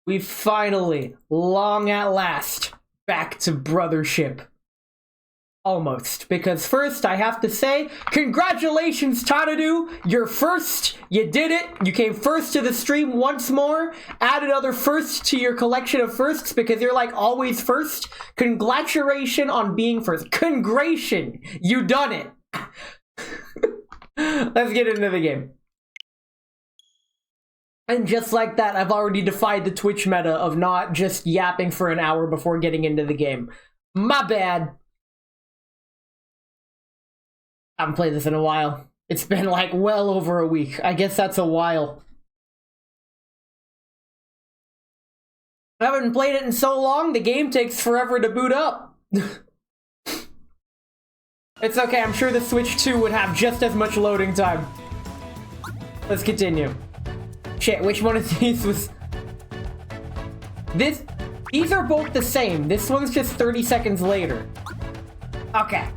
We finally, long at last, back to brothership. Almost. Because first, I have to say, congratulations, Tanadu! You're first! You did it! You came first to the stream once more! Add another first to your collection of firsts because you're like always first. Congratulations on being first. Congration! You done it! Let's get into the game. And just like that, I've already defied the Twitch meta of not just yapping for an hour before getting into the game. My bad. I haven't played this in a while. It's been like well over a week. I guess that's a while. I haven't played it in so long, the game takes forever to boot up. It's okay, I'm sure the Switch 2 would have just as much loading time. Let's continue. Shit, which one of these was... These are both the same. This one's just 30 seconds later. Okay.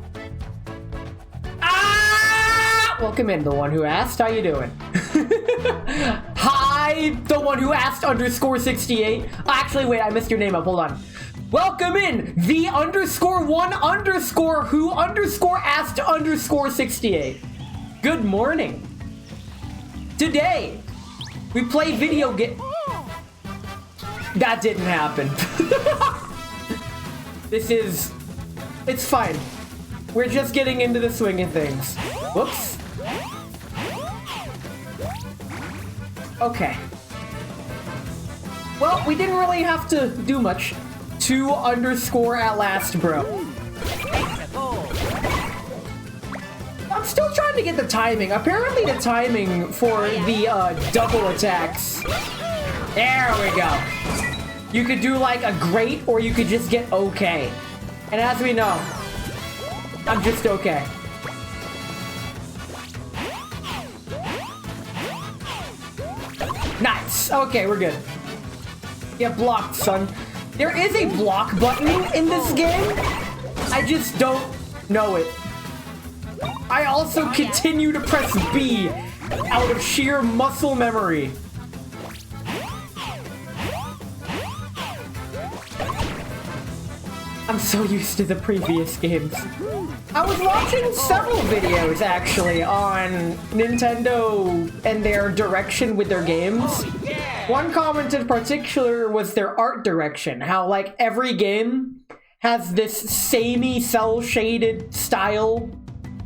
Welcome in, the one who asked. How you doing? Hi, the one who asked _68. Actually, wait, I missed your name up. Hold on. Welcome in, the _1_ who _ asked _68. Good morning. Today, we play video game. That didn't happen. It's fine. We're just getting into the swing of things. Whoops. Okay. Well, we didn't really have to do much. 2_ at last, bro. I'm still trying to get the timing. Apparently the timing for the double attacks. There we go. You could do like a great or you could just get okay. And as we know, I'm just okay. Nice. Okay, we're good. Get blocked, son. There is a block button in this game. I just don't know it. I also continue to press B out of sheer muscle memory. I'm so used to the previous games. I was watching several videos, actually, on Nintendo and their direction with their games. One comment in particular was their art direction. How, like, every game has this samey, cel-shaded style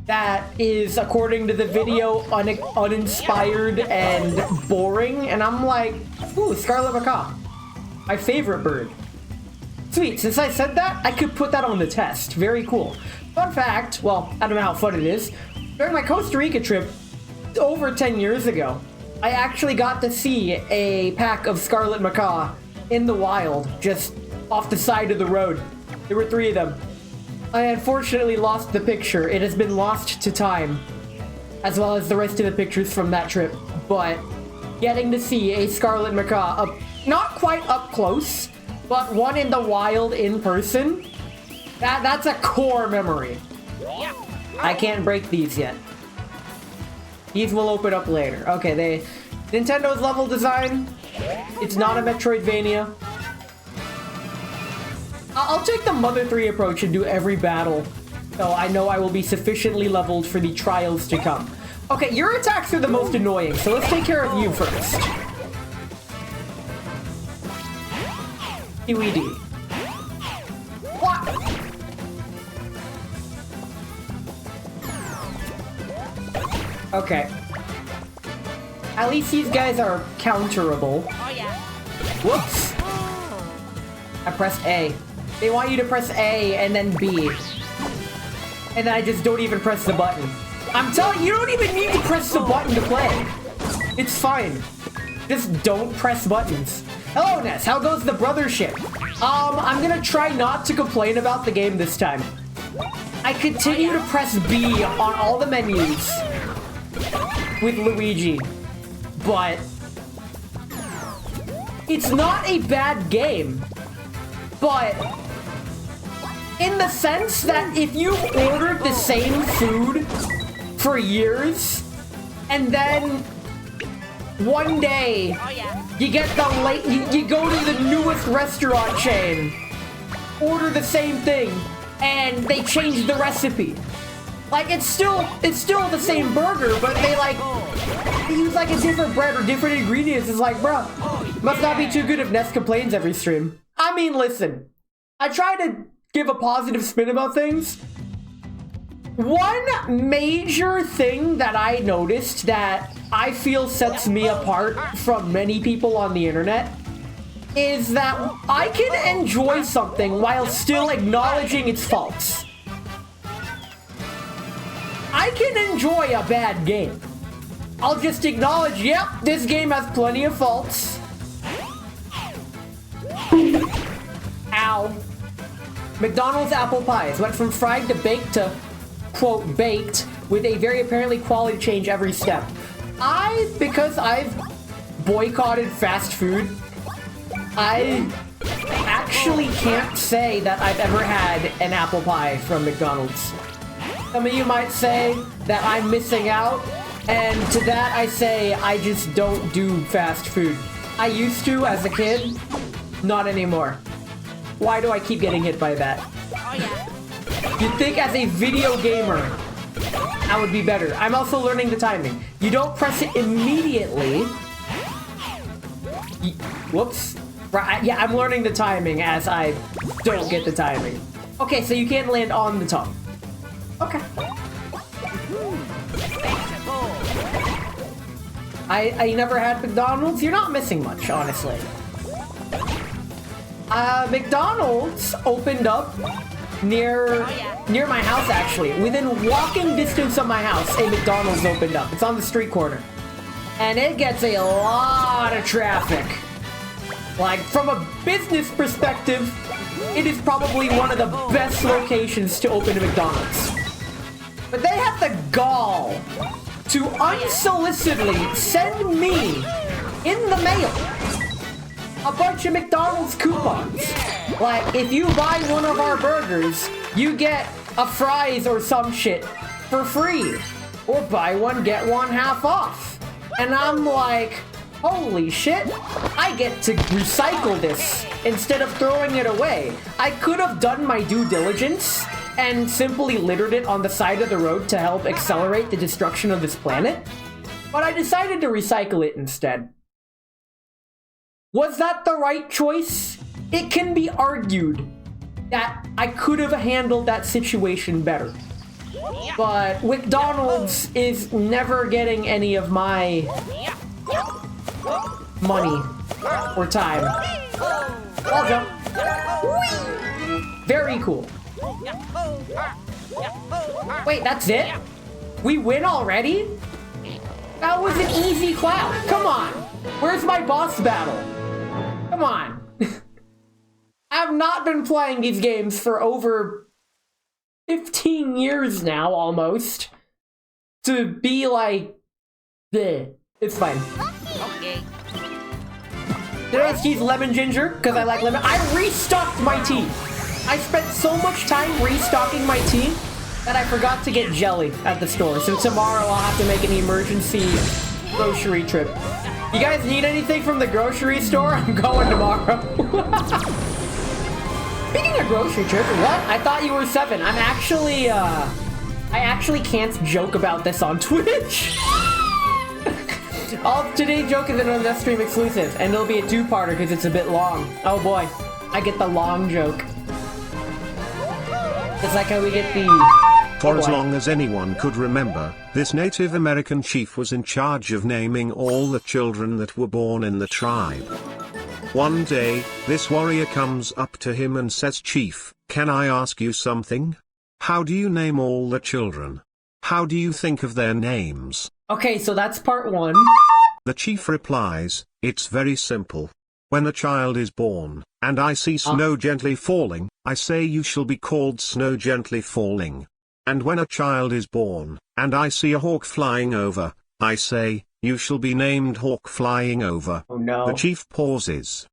that is, according to the video, uninspired and boring. And I'm like, ooh, Scarlet Macaw. My favorite bird. Sweet, since I said that, I could put that on the test. Very cool. Fun fact, well, I don't know how fun it is. During my Costa Rica trip, over 10 years ago, I actually got to see a pack of Scarlet Macaw in the wild, just off the side of the road. There were 3 of them. I unfortunately lost the picture. It has been lost to time, as well as the rest of the pictures from that trip. But getting to see a Scarlet Macaw up, not quite up close, but one in the wild in person, that's a core memory. I can't break these yet. These will open up later. Okay, Nintendo's level design, it's not a Metroidvania. I'll take the Mother 3 approach and do every battle, so I know I will be sufficiently leveled for the trials to come. Okay, your attacks are the most annoying, so let's take care of you first. QED. What? Okay. At least these guys are counterable. Oh yeah. Whoops. I pressed A. They want you to press A and then B. And then I just don't even press the button. I'm telling you, you don't even need to press the button to play. It's fine. Just don't press buttons. Hello, Ness. How goes the brothership? I'm gonna try not to complain about the game this time. I continue to press B on all the menus with Luigi, but it's not a bad game. But in the sense that if you ordered the same food for years and then one day, you get the you go to the newest restaurant chain, order the same thing, and they change the recipe. Like, it's still the same burger, but they use like a different bread or different ingredients. It's like, bro, must not be too good if Ness complains every stream. I mean, listen, I try to give a positive spin about things. One major thing that I noticed that I feel sets me apart from many people on the internet is that I can enjoy something while still acknowledging its faults. I can enjoy a bad game. I'll just acknowledge, yep, this game has plenty of faults. Ow. McDonald's apple pies went from fried to baked to, quote, baked, with a very apparently quality change every step. Because I've boycotted fast food, I actually can't say that I've ever had an apple pie from McDonald's. Some of you might say that I'm missing out, and to that I say I just don't do fast food. I used to as a kid, not anymore. Why do I keep getting hit by that? Oh, yeah. You'd think as a video gamer, I would be better. I'm also learning the timing. You don't press it immediately. Whoops. Right, yeah, I'm learning the timing as I don't get the timing. Okay, so you can't land on the top. Okay. I never had McDonald's. You're not missing much, honestly. McDonald's opened up near my house, actually. Within walking distance of my house, a McDonald's opened up. It's on the street corner. And it gets a lot of traffic. Like, from a business perspective, it is probably one of the best locations to open a McDonald's. But they have the gall to unsolicitedly send me in the mail a bunch of McDonald's coupons. Like, if you buy one of our burgers, you get a fries or some shit for free. Or buy one, get one half off. And I'm like, holy shit, I get to recycle this instead of throwing it away. I could have done my due diligence and simply littered it on the side of the road to help accelerate the destruction of this planet, but I decided to recycle it instead. Was that the right choice? It can be argued that I could have handled that situation better. But McDonald's is never getting any of my money or time. Wall jump. Very cool. Wait, that's it? We win already? That was an easy clap. Come on. Where's my boss battle? Come on. I have not been playing these games for over 15 years now, almost. To be like, bleh. It's fine. Okay. Did I just use lemon ginger? Because I like lemon. I restocked my tea. I spent so much time restocking my tea that I forgot to get jelly at the store. So tomorrow I'll have to make an emergency grocery trip. You guys need anything from the grocery store? I'm going tomorrow. Speaking of grocery trip, what? I thought you were 7. I'm actually, I actually can't joke about this on Twitch. All today's joke is an on stream exclusive, and it'll be a 2-parter because it's a bit long. Oh boy, I get the long joke. It's like how we get the... For as long as anyone could remember, this Native American chief was in charge of naming all the children that were born in the tribe. One day, this warrior comes up to him and says, "Chief, can I ask you something? How do you name all the children? How do you think of their names?" Okay, so that's part 1. The chief replies, "It's very simple. When a child is born, and I see snow gently falling, I say you shall be called Snow Gently Falling. And when a child is born, and I see a hawk flying over, I say, you shall be named Hawk Flying Over." Oh no. The chief pauses.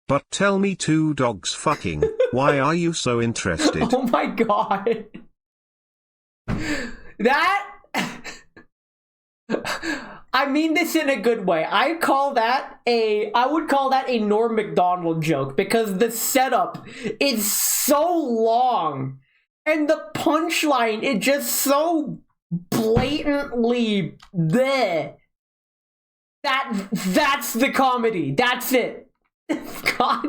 "But tell me, 2 dogs fucking, why are you so interested?" Oh my god. That... I mean this in a good way. I would call that a Norm Macdonald joke because the setup is so long and the punchline is just so blatantly there. That's the comedy. That's it. God.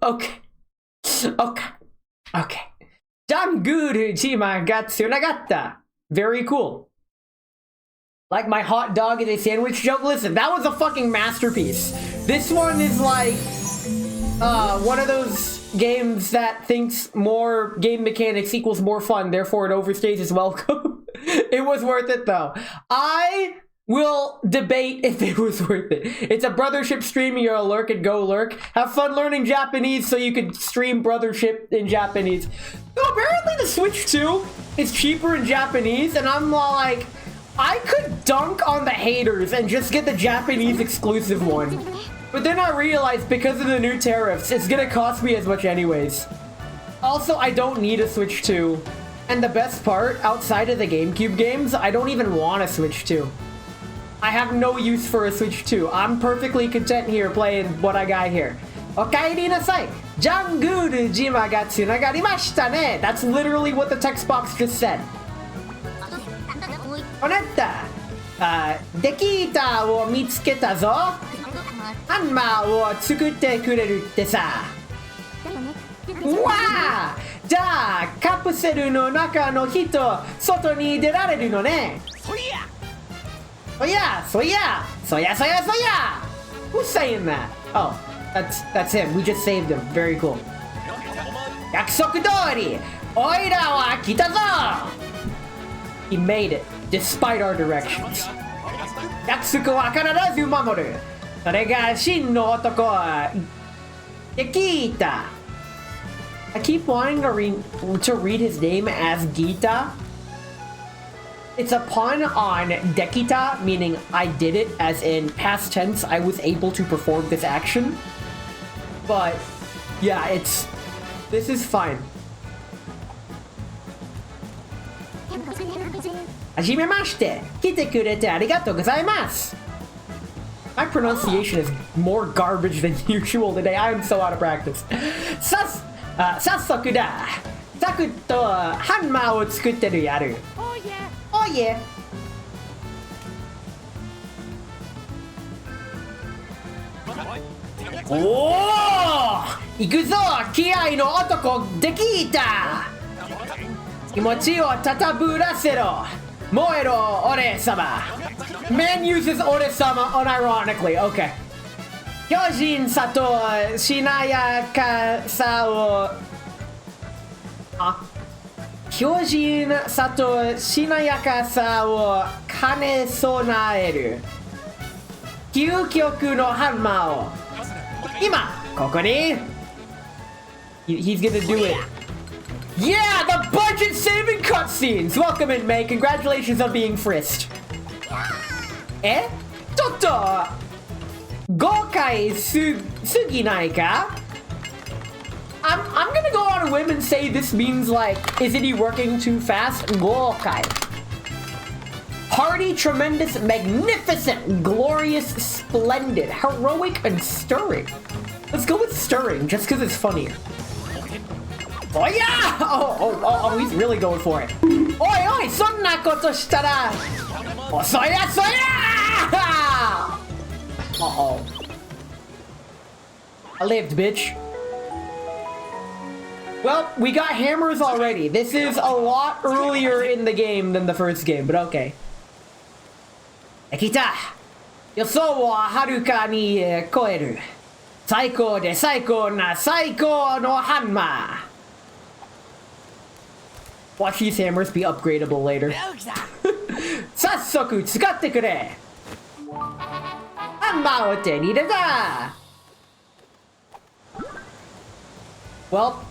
Okay. Janguru jima ga tsunagatta. Very cool. Like my hot dog is a sandwich joke. Listen, that was a fucking masterpiece. This one is like one of those games that thinks more game mechanics equals more fun, therefore it overstays its welcome. It was worth it though. I will debate if it was worth it. It's a Brothership stream, you're a lurk and go lurk. Have fun learning Japanese so you can stream Brothership in Japanese. So apparently the Switch 2 is cheaper in Japanese, and I'm like, I could dunk on the haters and just get the Japanese exclusive one. But then I realized because of the new tariffs, it's gonna cost me as much anyways. Also, I don't need a Switch 2. And the best part, outside of the GameCube games, I don't even want a Switch 2. I have no use for a Switch 2. I'm perfectly content here playing what I got here. Okaeri nasai. Janguru jima ga tsunagarimashita ne. That's literally what the text box just said. Onetta. Dekita wo mitsuketa zo. Hanma wo tsukutte kureru tte sa. Wow! じゃあカプセルの中の人外に出られるのね。そや Who's saying that? Oh, that's him. We just saved him. Very cool. 約束通りおいらは来たぞ. He made it despite our directions. 約束は必ず守る. それが真の男できた. I keep wanting to read his name as Gita. It's a pun on Dekita, meaning I did it, as in past tense, I was able to perform this action. But, yeah, this is fine. Hajimemashite! Kite kurete arigatou gozaimasu! My pronunciation is more garbage than usual today. I am so out of practice. 早速だ。サクッとハンマーを作ってるやる。Oh yeah.おー！行くぞ気合の男できた。気持ちを高ぶらせろ。燃えろ俺様。Man uses 俺様 unironically. Okay. 巨人さとしなやかさを巨人さとしなやかさを兼ね備える究極のハンマーを今ここに He's gonna do it. Yeah, the budget saving cutscenes. Welcome in, May. Congratulations on being frisked. ちょっと豪快すぎないか? I'm gonna go on a whim and say this means like, isn't he working too fast? Gokai. Hearty, tremendous, magnificent, glorious, splendid, heroic, and stirring. Let's go with stirring, just because it's funnier. Oh yeah! Oh, he's really going for it. Oi, sonna koto shitara! Oh, soya! Uh-oh. I lived, bitch. Well, we got hammers already. This is a lot earlier in the game than the first game, but okay. Ekita! Yoso wo haruka ni koeru. Saiko de saiko na saiko no hanma. Watch these hammers be upgradable later. Sassoku tsukatte kure! Hanma o te ni da! Well,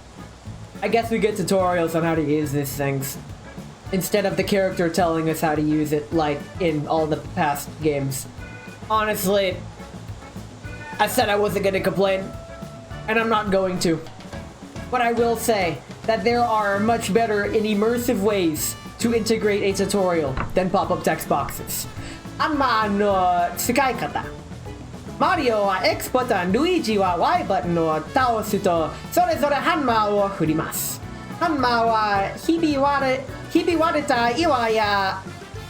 I guess we get tutorials on how to use these things, instead of the character telling us how to use it, like in all the past games. Honestly, I said I wasn't gonna complain, and I'm not going to. But I will say that there are much better and immersive ways to integrate a tutorial, then pop-up text boxes. ハンマーの使い方。マリオは X ボタン、ルイージは Y ボタンを倒すと、それぞれハンマーを振ります。ハンマーはひび割れた岩や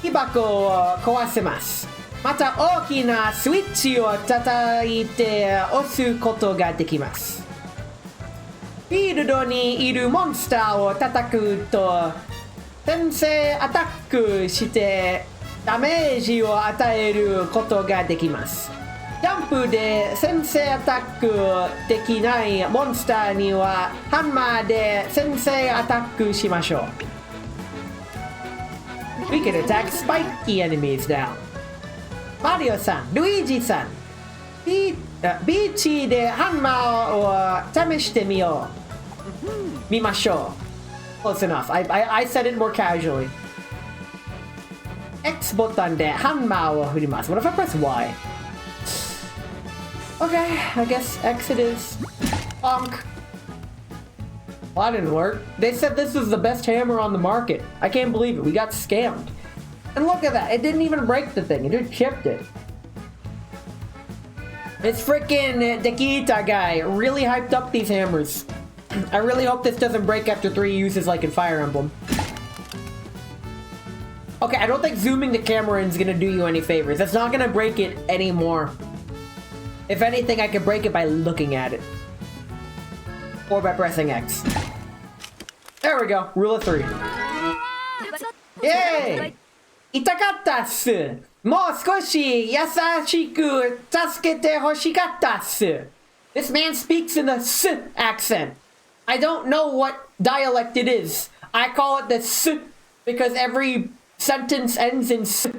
木箱を壊せます。また大きなスイッチを叩いて押すことができます。フィールドにいるモンスターを叩くと、先制アタックしてダメージを与えることができます。ジャンプで先制アタックできないモンスターにはハンマーで先制アタックしましょう。We can attack spiky enemies now. マリオさん、ルイージさん、ビーチでハンマーを試してみましょう。Close enough. I said it more casually. X ボタンでハンマーを振ります。What if I press Y? Okay, I guess X it is. Bonk. Well, that didn't work. They said this is the best hammer on the market. I can't believe it. We got scammed. And look at that. It didn't even break the thing. It just chipped it. This freaking Dekita guy really hyped up these hammers. I really hope this doesn't break after 3 uses like in Fire Emblem. Okay, I don't think zooming the camera in is gonna do you any favors. That's not gonna break it anymore. If anything, I can break it by looking at it. Or by pressing X. There we go. Rule of 3. Yay! 痛かったっす。もう少し優しく助けてほしかったっす。This man speaks in the S accent. I don't know what dialect it is. I call it the S because every sentence ends in S.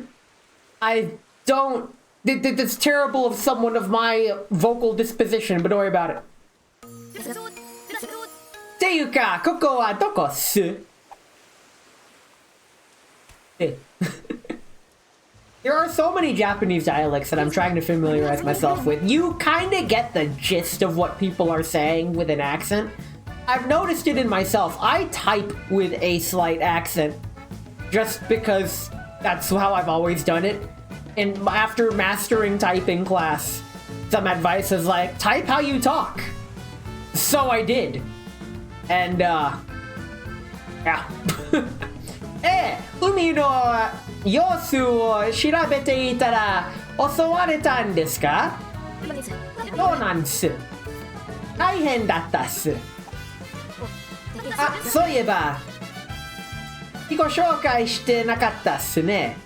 I don't... It's terrible of someone of my vocal disposition, but don't worry about it. ていうか、ここはどこっす? There are so many Japanese dialects that I'm trying to familiarize myself with. You kind of get the gist of what people are saying with an accent. I've noticed it in myself. I type with a slight accent just because that's how I've always done it. And after mastering typing class, some advice is like, type how you talk. So I did. And, yeah. 海の様子を調べていたら襲われたんですか? そうなんです。大変だったっす。あ、そういえば自己紹介してなかったっすね。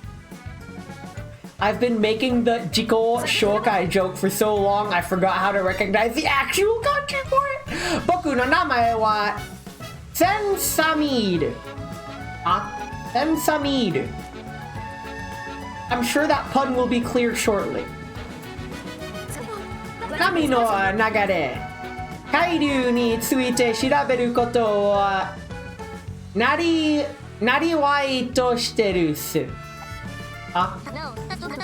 I've been making the 自己紹介 joke for so long I forgot how to recognize the actual country for it. 僕の名前はセンサミール。あSamid. I'm sure that pun will be clear shortly. 波の流れ、海流について調べることをなりわいとしてるっす。あ、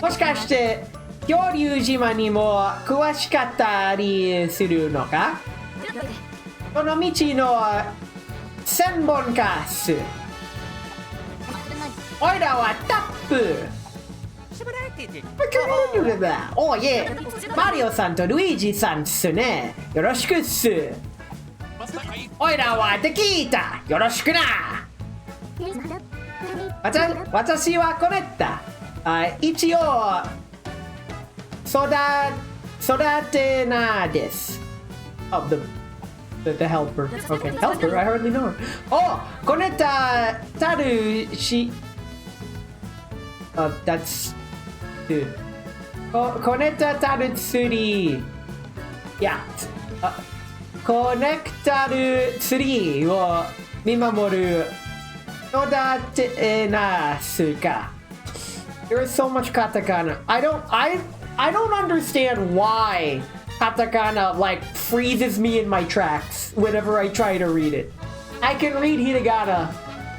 もしかして恐竜島にも詳しかったりするのか? この道の専門家っす。おいらはタップ。おいえ、マリオさんとルイージさんっすね。よろしくっす。おいらはデキータ。よろしくな。私はこねった。一応育てなです。Oh, the helper. Okay, helper. I hardly know her. お、こねたるし。That's good. Connector tree. Yeah. Connector tree を見守る育てなすか. There is so much katakana. I don't understand why katakana like freezes me in my tracks whenever I try to read it. I can read hiragana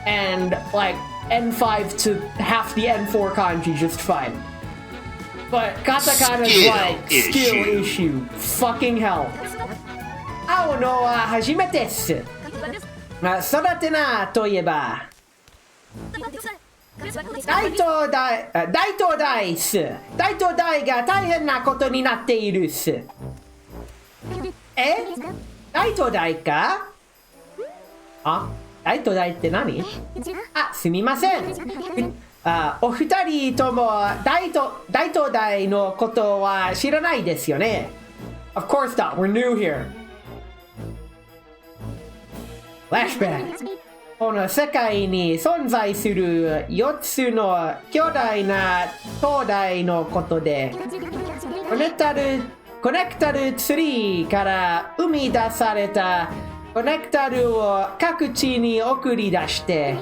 and like N5 to half the N4 kanji just fine. But katakana is like skill issue. Fucking hell. 青のは初めてっす。育てなといえば大東大、大東大っす。大東大が大変なことになっているっす。大東大か？大東大って何？すみません。お二人とも大東大のことは知らないですよね。Of course not. We're new here. Flashback. この世界に存在する4つの巨大な灯台のことで、コネクタルツリーから生み出されたコネクタルを各地に送り出して、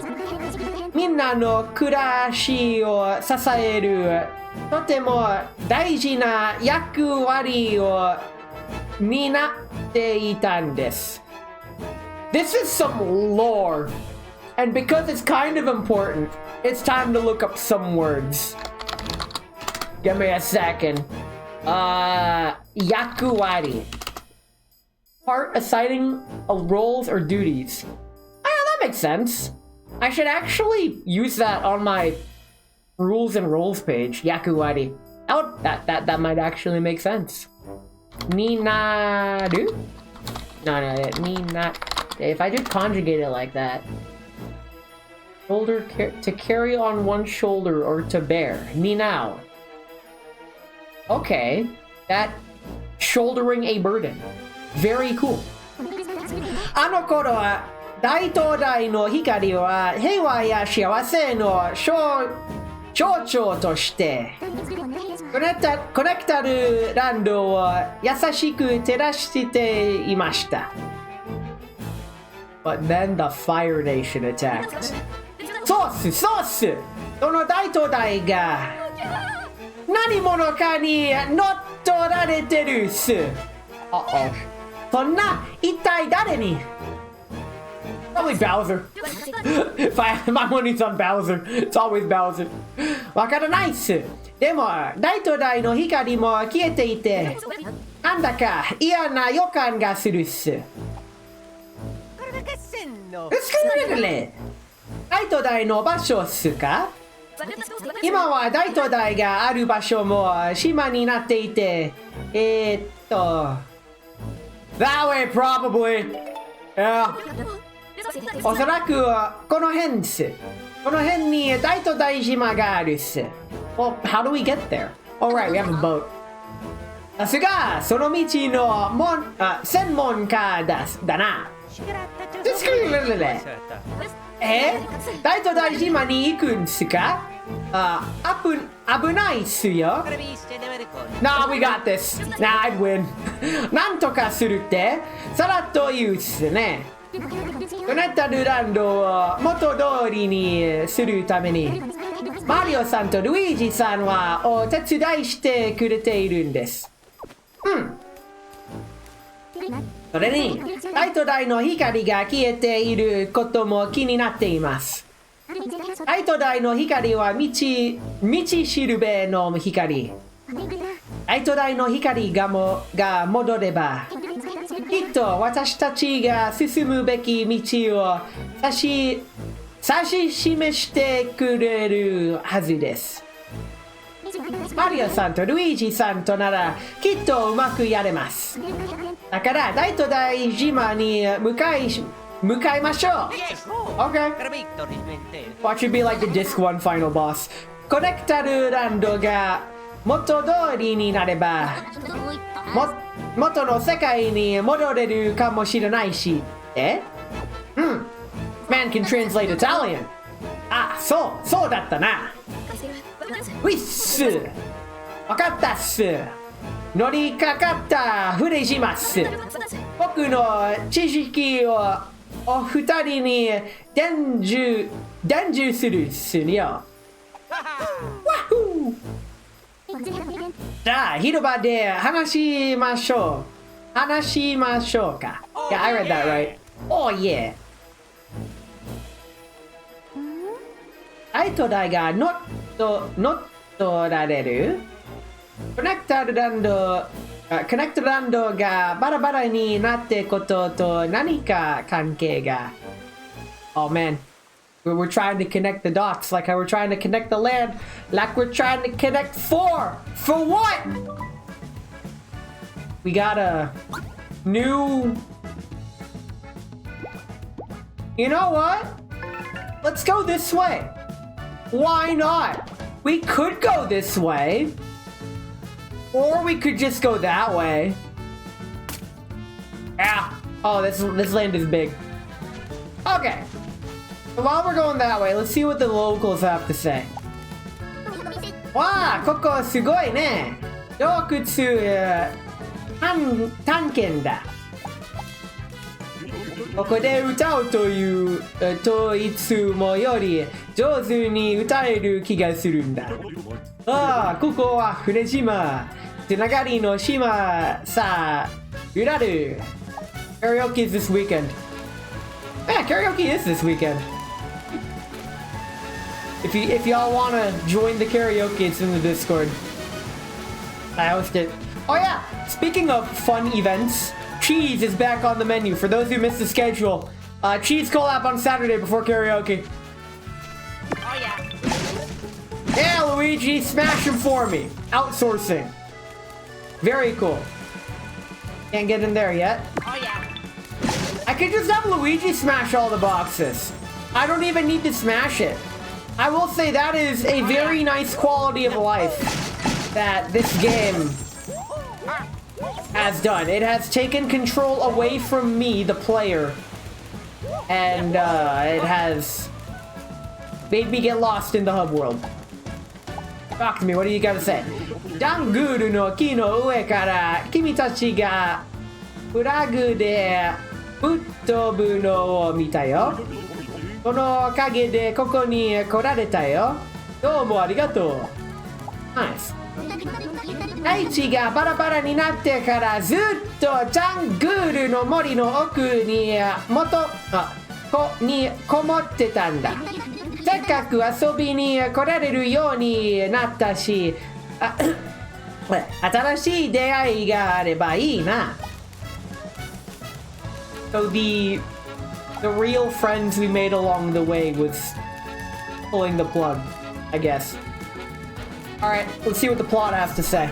みんなの暮らしを支えるとても大事な役割を担っていたんです。This is some lore, and because it's kind of important, it's time to look up some words. Give me a second. 役割 part assigning roles or duties. That makes sense. I should actually use that on my rules and roles page. Yakuwari. That might actually make sense. Ninaru? No, nina. If I just conjugate it like that. Shoulder to carry on one shoulder or to bear. Ninao. Okay. That shouldering a burden. Very cool. あの頃は大東大の光は平和や幸せの象徴としてコネクタルランドを優しく照らしていました。But then the Fire Nation attacked. そうっす。その大東大が何者かに乗っ取られてるっす。そんな一体誰に？Probably Bowser. If my money's on Bowser, it's always Bowser. わからないっす。でも、大東大の光も消えていて、なんだか嫌な予感がするっす。大東大の場所っすか？今は大東大がある場所も島になっていて、That way, probably. Yeah. おそらくこの辺です。この辺に大東大島があるっす。Well, how do we get there? Alright, we have a boat. さすが、その道の専門家だな。大東大島に行くんすか？危ないっすよ。Nah, we got this. Nah, I'd win. なんとかするってさらっと言うっすね。コネクタルランドを元通りにするためにマリオさんとルイージさんはお手伝いしてくれているんです。それに大東大の光が消えていることも気になっています。大東大の光は道しるべの光。大東大の光が戻ればきっと私たちが進むべき道を指し示してくれるはずです。マリオさんとルイージさんとならきっとうまくやれます。だから大東大島に向かいましょう。Okay. Watch it be like the Disc 1 final boss. コネクタルランドが元通りになれば元の世界に戻れるかもしれないし。Man can translate Italian. そうだったな。ウィッス。わかったっす。乗りかかったふりします。僕の知識をお二人に伝授するっすよ。わっじゃあ広場で話しましょうか。Yeah, I read that right. Oh yeah. 大東大が乗っ取られるコネクタルランドがバラバラになってことと何か関係が。Oh man. We're trying to connect the dots, like how we're trying to connect the land, like we're trying to connect 4. For what? We got a new... You know what? Let's go this way. Why not? We could go this way. Or we could just go that way. Ah. Oh, this land is big. Okay. So while we're going that way, let's see what the locals have to say. Wow, koko sugoi ne. Dokutsu tanken da. ここで歌うというといつもより上手に歌える気がするんだ。ああ、ここは船島。つながりの島さあ、うらる。Karaoke is this weekend. Yeah, karaoke is this weekend. If y'all wanna join the karaoke, it's in the Discord. I host it. Oh yeah, speaking of fun events, Cheese is back on the menu. For those who missed the schedule, Cheese collab on Saturday before karaoke. Oh yeah. Yeah, Luigi, smash him for me. Outsourcing. Very cool. Can't get in there yet. Oh yeah. I could just have Luigi smash all the boxes. I don't even need to smash it. I will say that is a very nice quality of life that this game has done. It has taken control away from me, the player, and it has made me get lost in the hub world. Talk to me, what do you gotta say? Danguru no ki no ue kara kimi tachi ga flag de uttobu no o mita yo. この影でここに来られたよ。どうもありがとう。ナイス。大地がバラバラになってからずっとジャングルの森の奥にこもってたんだ。せっかく遊びに来られるようになったし、新しい出会いがあればいいな。So the real friends we made along the way was pulling the plug, I guess. Alright, let's see what the plot has to say.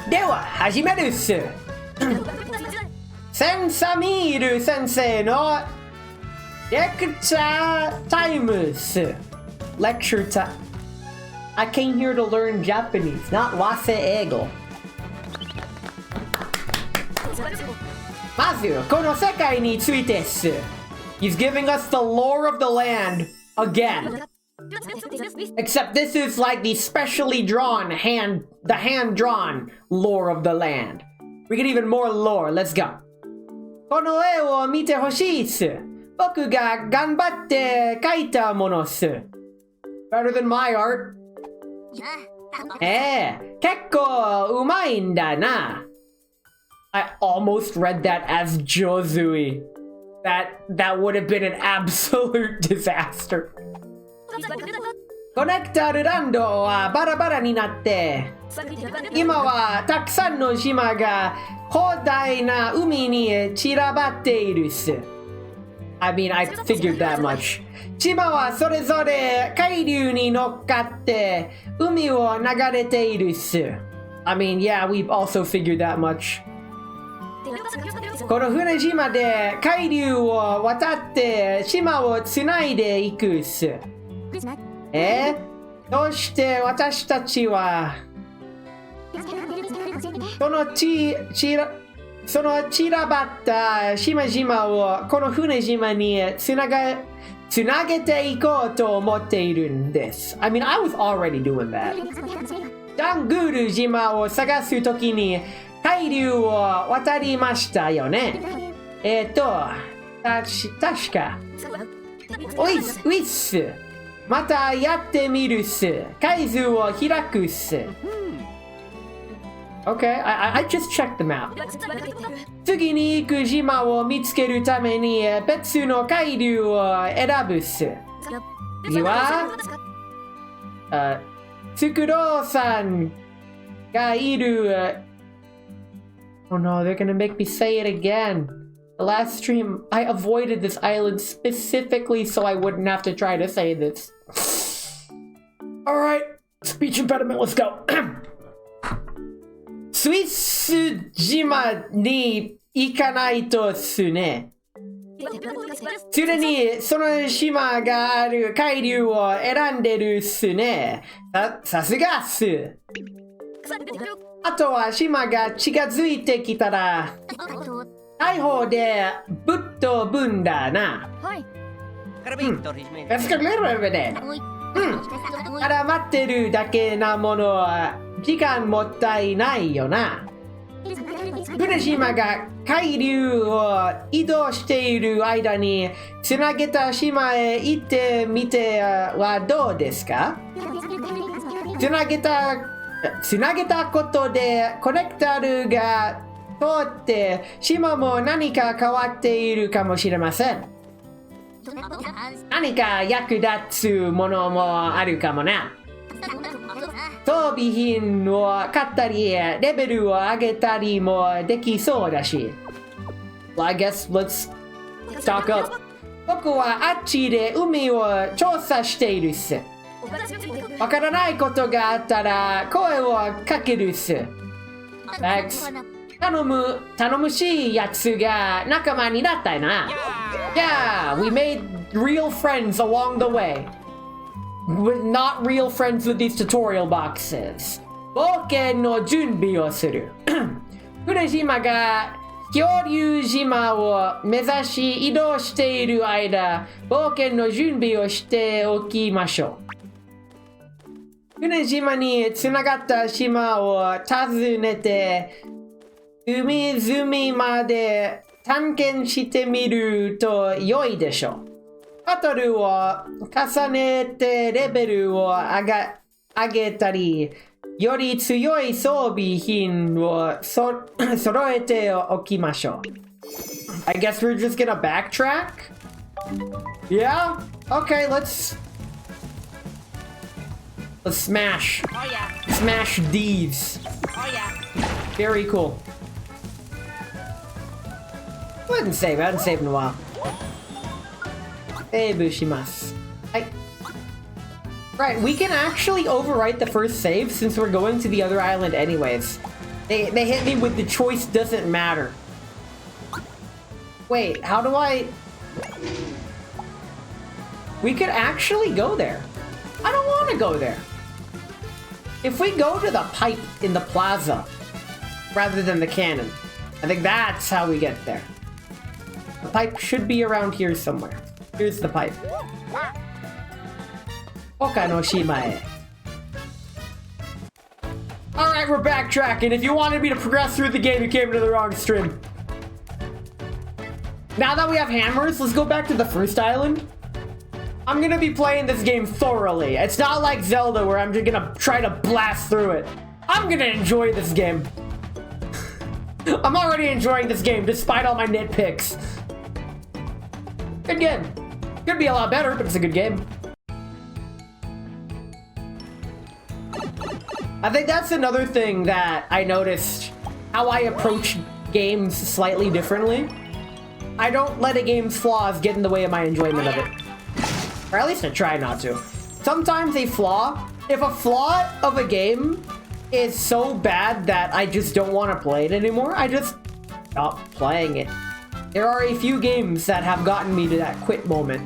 では、始めるっす。センサミール先生のレクチャータイムっす。Lecture time. I came here to learn Japanese, not 和製英語。まず、この世界についてっす。He's giving us the lore of the land again. Except this is like the specially drawn hand-drawn lore of the land. We get even more lore. Let's go. この絵を見てほしいっす。僕が頑張って描いたものっす。Better than my art. 結構うまいんだな。I almost read that as Jozui. That would have been an absolute disaster. コネクタルランドはバラバラになって今はたくさんの島が広大な海に散らばっているっす。I mean, I figured that much. 島はそれぞれ海流に乗っかって海を流れているっす。I mean, yeah, we've also figured that much. この船島で海流を渡って島をつないでいくっす。どうして私たちはその散らばった島々をこの船島につなげていこうと思っているんです。I mean, I was already doing that. ダングール島を探すときに海流を渡りましたよね。確か。おいっす。またやってみるっす。海図を開くっす。Okay, I just checked the map. 次に行く島を見つけるために別の海流を選ぶっす。次は、つくろうさんがいる。Oh no, they're gonna make me say it again. The last stream, I avoided this island specifically so I wouldn't have to try to say this. Alright, speech impediment, let's go. スイス島に行かないとすね。すでにその島がある海流を選んでるっすね。さすがっす。あとは島が近づいてきたら、大砲でぶっ飛ぶんだな。かすかれるで。ただ待ってるだけなものは時間もったいないよな。船島が海流を移動している間につなげた島へ行ってみてはどうですか？つなげたことでコネクタルが通って島も何か変わっているかもしれません。何か役立つものもあるかもな。装備品を買ったりレベルを上げたりもできそうだし。Well, I guess let's stock up. 僕はあっちで海を調査しているっす。わからないことがあったら声をかけるっす。Thanks. 頼むしいやつが仲間になったよな。Yeah, we made real friends along the way. With not real friends with these tutorial boxes. 冒険の準備をする。船島が恐竜島を目指し移動している間、冒険の準備をしておきましょう。船島につながった島を訪ねて、海まで探検してみると良いでしょう。バトルを重ねてレベルを上げたり、より強い装備品を揃えておきましょう。I guess we're just gonna backtrack? Yeah? Okay, let's smash. Oh yeah. Smash these. Oh yeah. Very cool. I hadn't saved in a while. セーブします。はい。Right, we can actually overwrite the first save since we're going to the other island anyways. They hit me with the choice doesn't matter. Wait, how do I... We could actually go there. I don't want to go there. If we go to the pipe in the plaza rather than the cannon, I think that's how we get there. The pipe should be around here somewhere. Here's the pipe. Okanoshima. Alright, we're backtracking. If you wanted me to progress through the game, you came to the wrong stream. Now that we have hammers, let's go back to the first island. I'm gonna be playing this game thoroughly. It's not like Zelda where I'm just gonna try to blast through it. I'm gonna enjoy this game. I'm already enjoying this game despite all my nitpicks. Good game. Could be a lot better, but it's a good game. I think that's another thing that I noticed, how I approach games slightly differently. I don't let a game's flaws get in the way of my enjoyment of it. Or at least I try not to. Sometimes if a flaw of a game is so bad that I just don't want to play it anymore, I just stop playing it. There are a few games that have gotten me to that quit moment.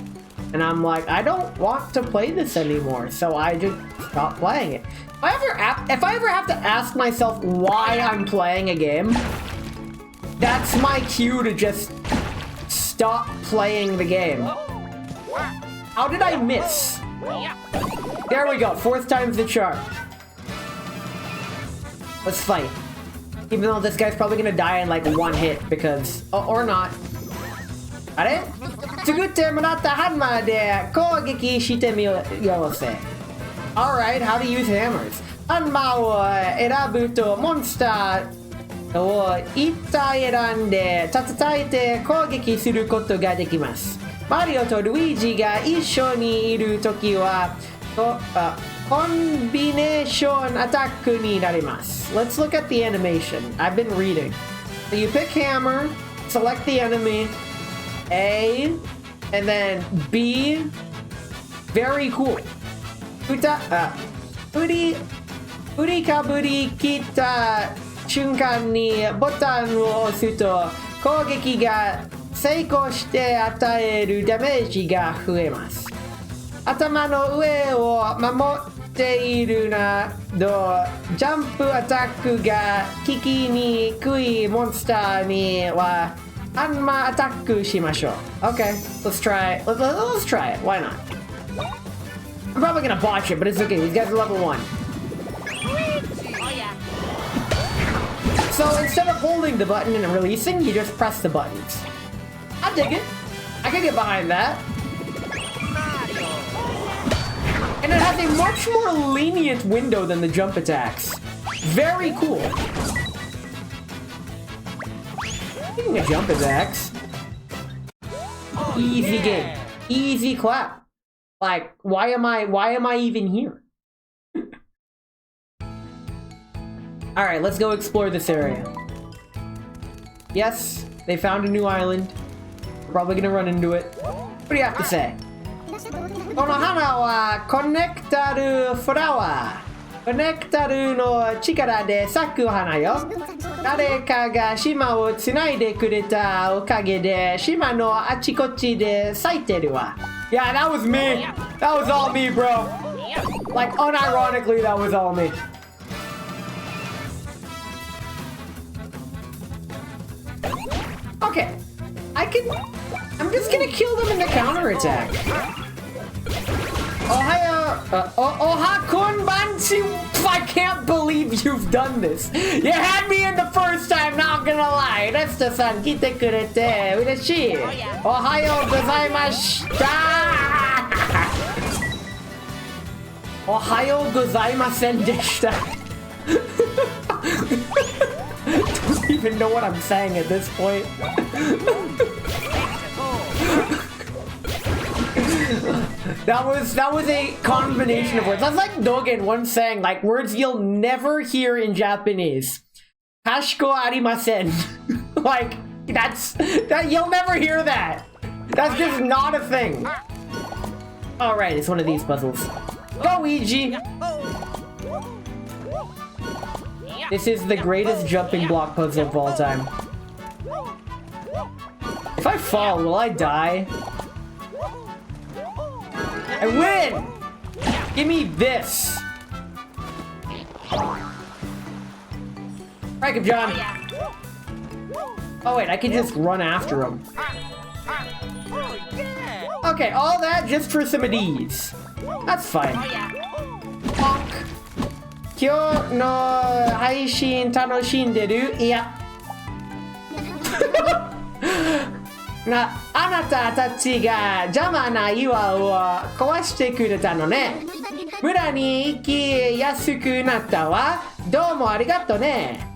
And I'm like, I don't want to play this anymore, so I just stop playing it. If I ever have to ask myself why I'm playing a game, that's my cue to just stop playing the game. How did I miss? There we go, 4th time's the charm. Let's fight. Even though this guy's probably gonna die in like one hit because... Oh, or not. あれ?作ってもらったハンマーで攻撃してみようぜ。Alright, how to use hammers. ハンマーを選ぶとモンスターを1体選んで叩いて攻撃することができます。マリオとルイージが一緒にいるときはコンビネーションアタックになります。Let's look at the animation. I've been reading. So you pick hammer, select the enemy, A, and then B. Very cool. 振りかぶり切った瞬間にボタンを押すと攻撃が成功して与えるダメージが増えます。頭の上を守っているなどジャンプアタックが効きにくいモンスターにはアンマーアタックしましょう。Okay, let's try it. Why not? I'm probably gonna botch it, but it's okay. These guys are level 1. Oh yeah. So instead of holding the button and releasing, you just press the buttons. I dig it. I can get behind that. And it has a much more lenient window than the jump attacks. Very cool. Speaking of jump attacks, easy game, easy clap. Like, why am I even here? All right, let's go explore this area. Yes, they found a new island. We're probably gonna run into it. What do you have to say? この花はコネクタルフラワー。コネクタルの力で咲く花よ。誰かが島をつないでくれたおかげで島のあちこちで咲いてるわ。Yeah, that was me. That was all me, bro. Like, unironically, that was all me. Okay. I'm just gonna kill them in the counterattack. Oha konbanchi. I can't believe you've done this. You had me in the first time, not gonna lie. Resta-san, kite kurete. Ureshii. Ohayo gozaimashita. Ohayo gozaimasen deshita. Don't even know what I'm saying at this point. That was a combination of words. That's like Dogen once saying, like, words you'll never hear in Japanese. Kashiko arimasen. Like, that you'll never hear that. That's just not a thing. Alright, it's one of these puzzles. Go, Ouija! This is the greatest jumping block puzzle of all time. If I fall, will I die? I win! Give me this! Break him, John! Oh wait, I can just run after him. Okay, all that just for some of these. That's fine. Honk. Kyou no haishin tanoshinderu? Yeah. あなたたちが邪魔な岩を壊してくれたのね。村に行きやすくなったわ。どうもありがとね。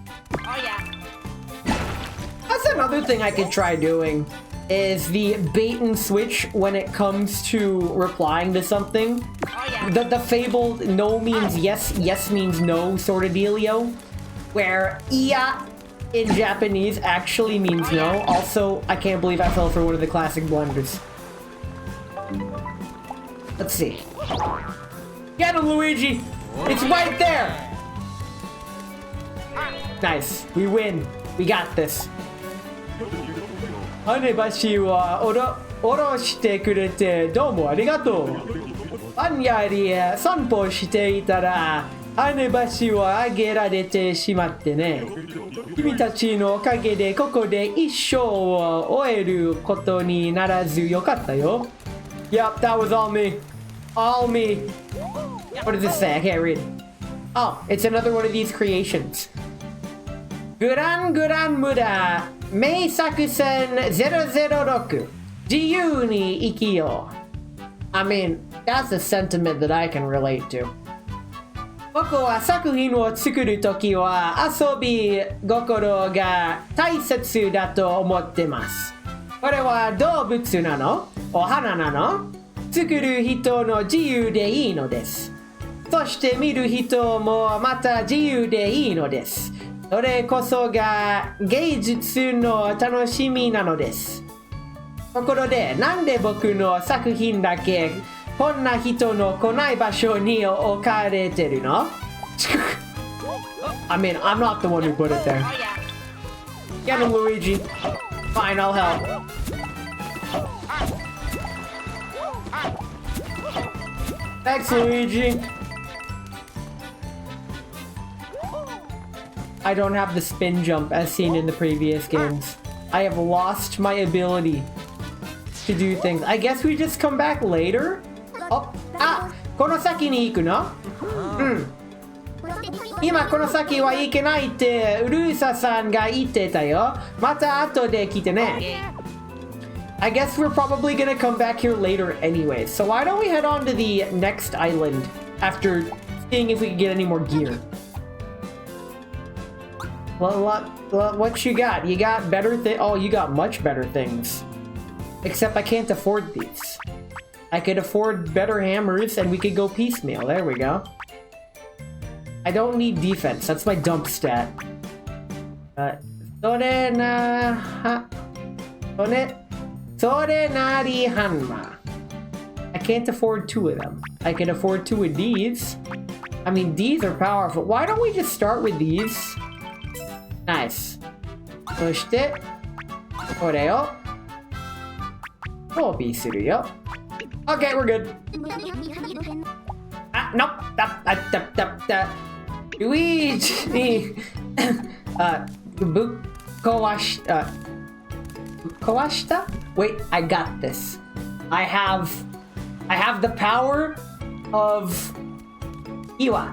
That's another thing I could try doing is the bait and switch when it comes to replying to something. The fabled no means yes, yes means no sort of dealio. Where iya in Japanese actually means no. Also, I can't believe I fell for one of the classic blunders. Let's see. Get him, Luigi! It's right there! Nice. We win. We got this. 羽橋はおろしてくれてどうもありがとう。あんやり散歩していたら羽橋をあげられてしまってね。君たちのおかげでここで一生を終えることにならずよかったよ。Yep, that was all me. All me. What does this say? I can't read. Oh, it's another one of these creations. グラングラン村名作戦006自由に生きよう。I mean, that's a sentiment that I can relate to. 僕は作品を作るときは遊び心が大切だと思ってます。これは動物なの？お花なの？作る人の自由でいいのです。そして見る人もまた自由でいいのです。それこそが芸術の楽しみなのです。ところで、なんで僕の作品だけこんな人の来ない場所に置かれてるの？I mean, I'm not the one who put it there. Oh yeah. Get him, Luigi. Fine, I'll help. Thanks, Luigi. I don't have the spin jump as seen in the previous games. I have lost my ability to do things. I guess we just come back later? Oh, ah! この先に行くの？うん。今この先は行けないってウルーサさんが言ってたよ。また後で来てね。I guess we're probably gonna come back here later anyway. So why don't we head on to the next island after seeing if we can get any more gear? What you got? You got better things? Oh, you got much better things. Except I can't afford these. I could afford better hammers and we could go piecemeal. There we go. I don't need defense. That's my dump stat. Sore nari hanma. I can't afford 2 of them. I can afford 2 of these. I mean, these are powerful. Why don't we just start with these? Nice. そして、これをコピーするよ。Okay, we're good. Nope. Luigi! ぶっ壊した? Wait, I got this. I have the power of Iwa.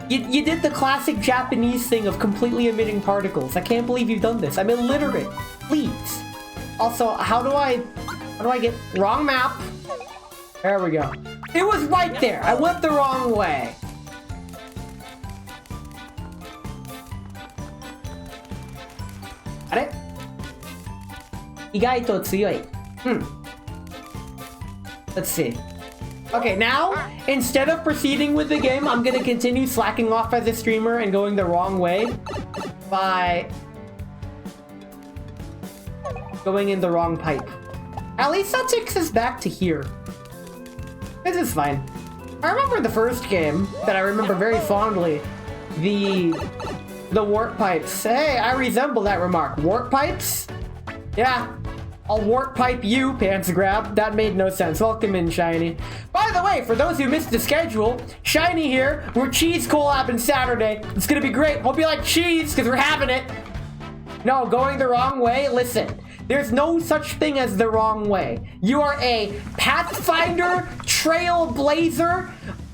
You did the classic Japanese thing of completely emitting particles. I can't believe you've done this. I'm illiterate. Please. Also, how do I get wrong map? There we go. It was right there. I went the wrong way. Are? 意外と強い. Let's see. Okay, now, instead of proceeding with the game, I'm gonna continue slacking off as a streamer and going the wrong way by going in the wrong pipe. At least that takes us back to here. This is fine. I remember the first game that I remember very fondly. The warp pipes. Hey, I resemble that remark. Warp pipes? Yeah. I'll warp pipe you, Pants Grab. That made no sense. Welcome in, Shiny. By the way, for those who missed the schedule, Shiny here. We're cheese collabing Saturday. It's gonna be great. Hope you like cheese, because we're having it. No, going the wrong way? Listen, there's no such thing as the wrong way. You are a Pathfinder Trailblazer,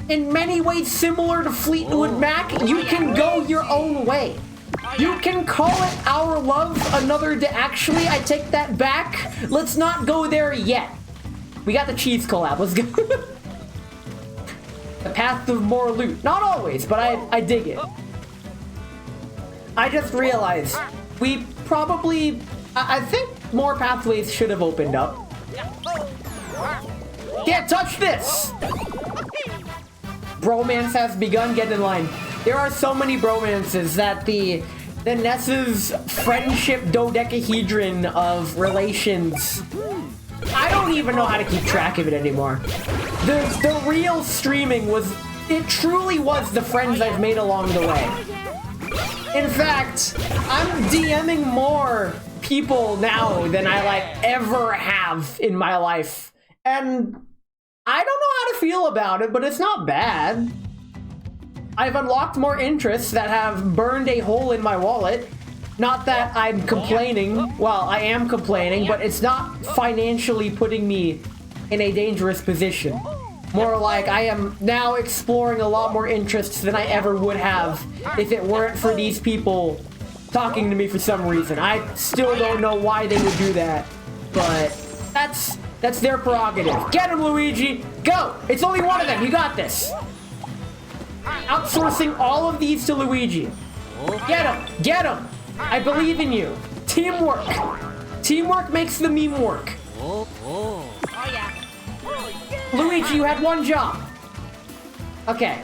in many ways similar to Fleetwood Mac. You can go your own way. You can call it our love another day. Actually, I take that back. Let's not go there yet. We got the cheese collab. Let's go. The path of more loot. Not always, but I dig it. I just realized we probably... I think more pathways should have opened up. Can't touch this! Bromance has begun. Get in line. There are so many bromances that the Ness's friendship dodecahedron of relations. I don't even know how to keep track of it anymore. The real streaming was... It truly was the friends I've made along the way. In fact, I'm DMing more people now than I ever have in my life. And I don't know how to feel about it, but it's not bad. I've unlocked more interests that have burned a hole in my wallet. Not that I'm complaining. Well, I am complaining, but it's not financially putting me in a dangerous position. More like I am now exploring a lot more interests than I ever would have if it weren't for these people talking to me for some reason. I still don't know why they would do that, but that's their prerogative. Get him, Luigi! Go! It's only one of them. You got this. Outsourcing all of these to Luigi. Get him! Get him! I believe in you. Teamwork. Teamwork makes the meme work. Oh yeah. Luigi, you had one job. Okay.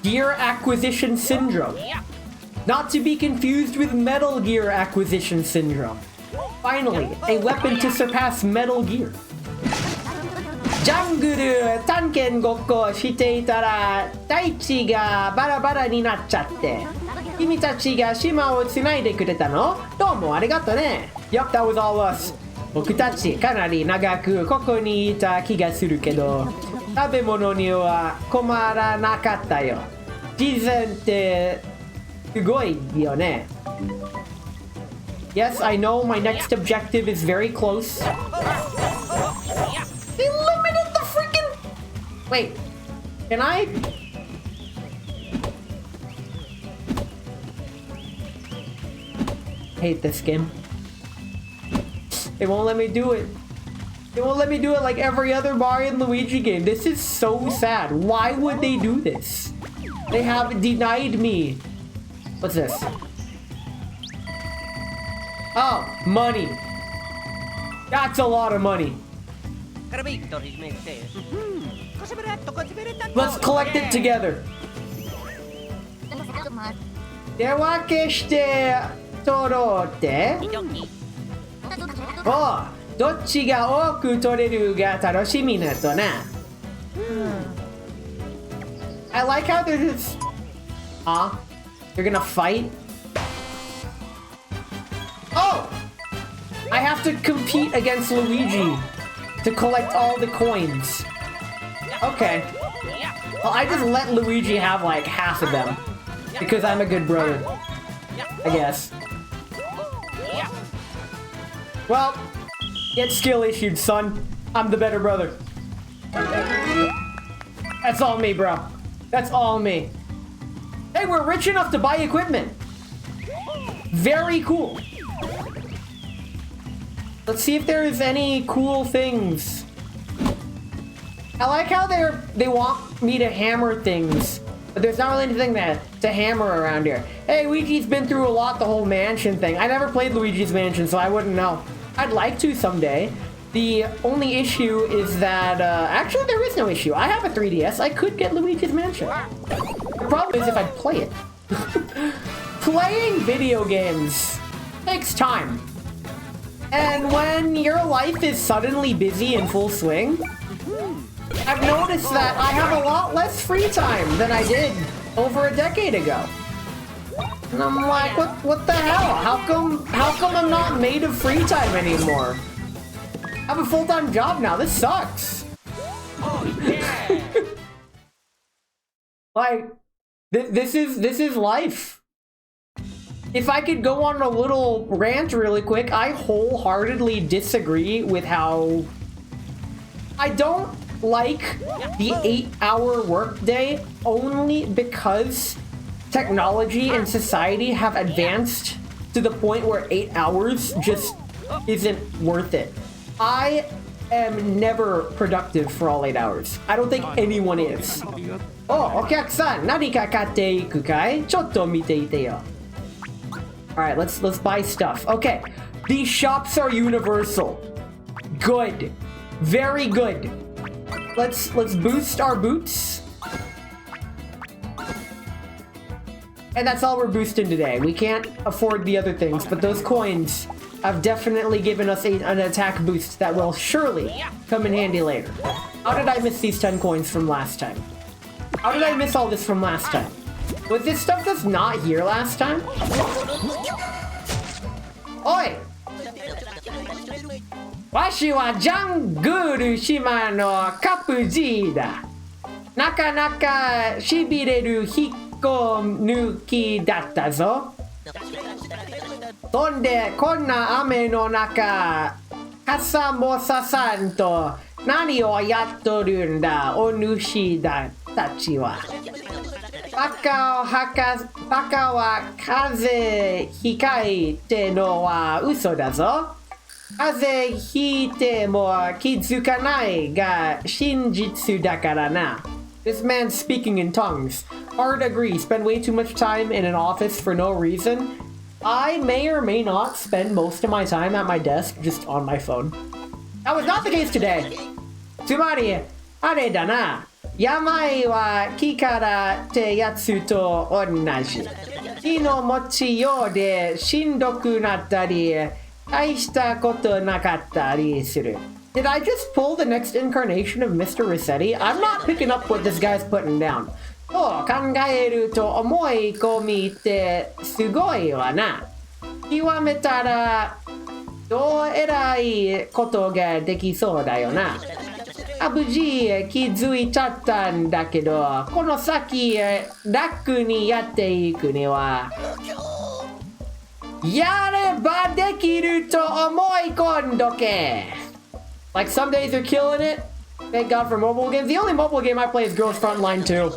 Gear Acquisition Syndrome. Not to be confused with Metal Gear Acquisition Syndrome. Finally, a weapon to surpass Metal Gear. ジャングル探検ごっこしていたら大地がバラバラになっちゃって君たちが島をつないでくれたのどうもありがとね Yup, that was all us 僕たちかなり長くここにいた気がするけど食べ物には困らなかったよ自然ってすごいよね Yes, I know my next objective is very close They limited the freaking... Wait, can I... hate this game. They won't let me do it. They won't let me do it like every other Mario and Luigi game. This is so sad. Why would they do this? They have denied me. What's this? Oh, money. That's a lot of money. Let's collect it together. 手分けして取ろうって。おう、どっちが多く取れるが楽しみだとな。I like how they're just... They're gonna fight? Oh! I have to compete against Luigi to collect all the coins. Okay. Well, I just let Luigi have like half of them. Because I'm a good brother. I guess. Well, get skill issued, son. I'm the better brother. That's all me, bro. That's all me. Hey, we're rich enough to buy equipment. Very cool. Let's see if there's any cool things. I like how they want me to hammer things, but there's not really anything to hammer around here. Hey, Luigi's been through a lot, the whole mansion thing. I never played Luigi's Mansion, so I wouldn't know. I'd like to someday. The only issue is that, actually there is no issue. I have a 3DS. I could get Luigi's Mansion. The problem is if I play it. Playing video games takes time. And when your life is suddenly busy in full swing, I've noticed that I have a lot less free time than I did over a decade ago. And I'm like, what the hell? How come I'm not made of free time anymore? I have a full-time job now. This sucks. Like, this is life. If I could go on a little rant really quick, I wholeheartedly disagree with how... I don't like the 8-hour workday only because technology and society have advanced to the point where 8 hours just isn't worth it. I am never productive for all 8 hours. I don't think anyone is. Oh, お客さん、何か買っていくかい？ちょっと見ていてよ。Alright, let's buy stuff. Okay, these shops are universal. Good. Very good. Let's boost our boots. And that's all we're boosting today. We can't afford the other things, but those coins have definitely given us an attack boost that will surely come in handy later. How did I miss these 10 coins from last time? How did I miss all this from last time? Was this stuff that's not here last time? Oi! わしはジャングル島のカプジーだ。なかなか痺れる引っこ抜きだったぞ。そんでこんな雨の中、傘もささんと何をやっとるんだ、お主だたちは。バカは風邪ひかいてのは嘘だぞ。風邪ひいても気づかないが真実だからな。This man's speaking in tongues. Hard agree. Spend way too much time in an office for no reason. I may or may not spend most of my time at my desk just on my phone. That was not the case today. つまり、あれだな。病は気からってやつと同じ。気の持ちようでしんどくなったり、大したことなかったりする。Did I just pull the next incarnation of Mr. Rossetti? I'm not picking up what this guy's putting down. と考えると思い込みってすごいわな。極めたらどうえらいことができそうだよな。無事気づいちゃったんだけど、この先楽にやっていくには、やればできると思い込んどけ。Like some days are killing it. Thank God for mobile games. The only mobile game I play is Girls Frontline 2.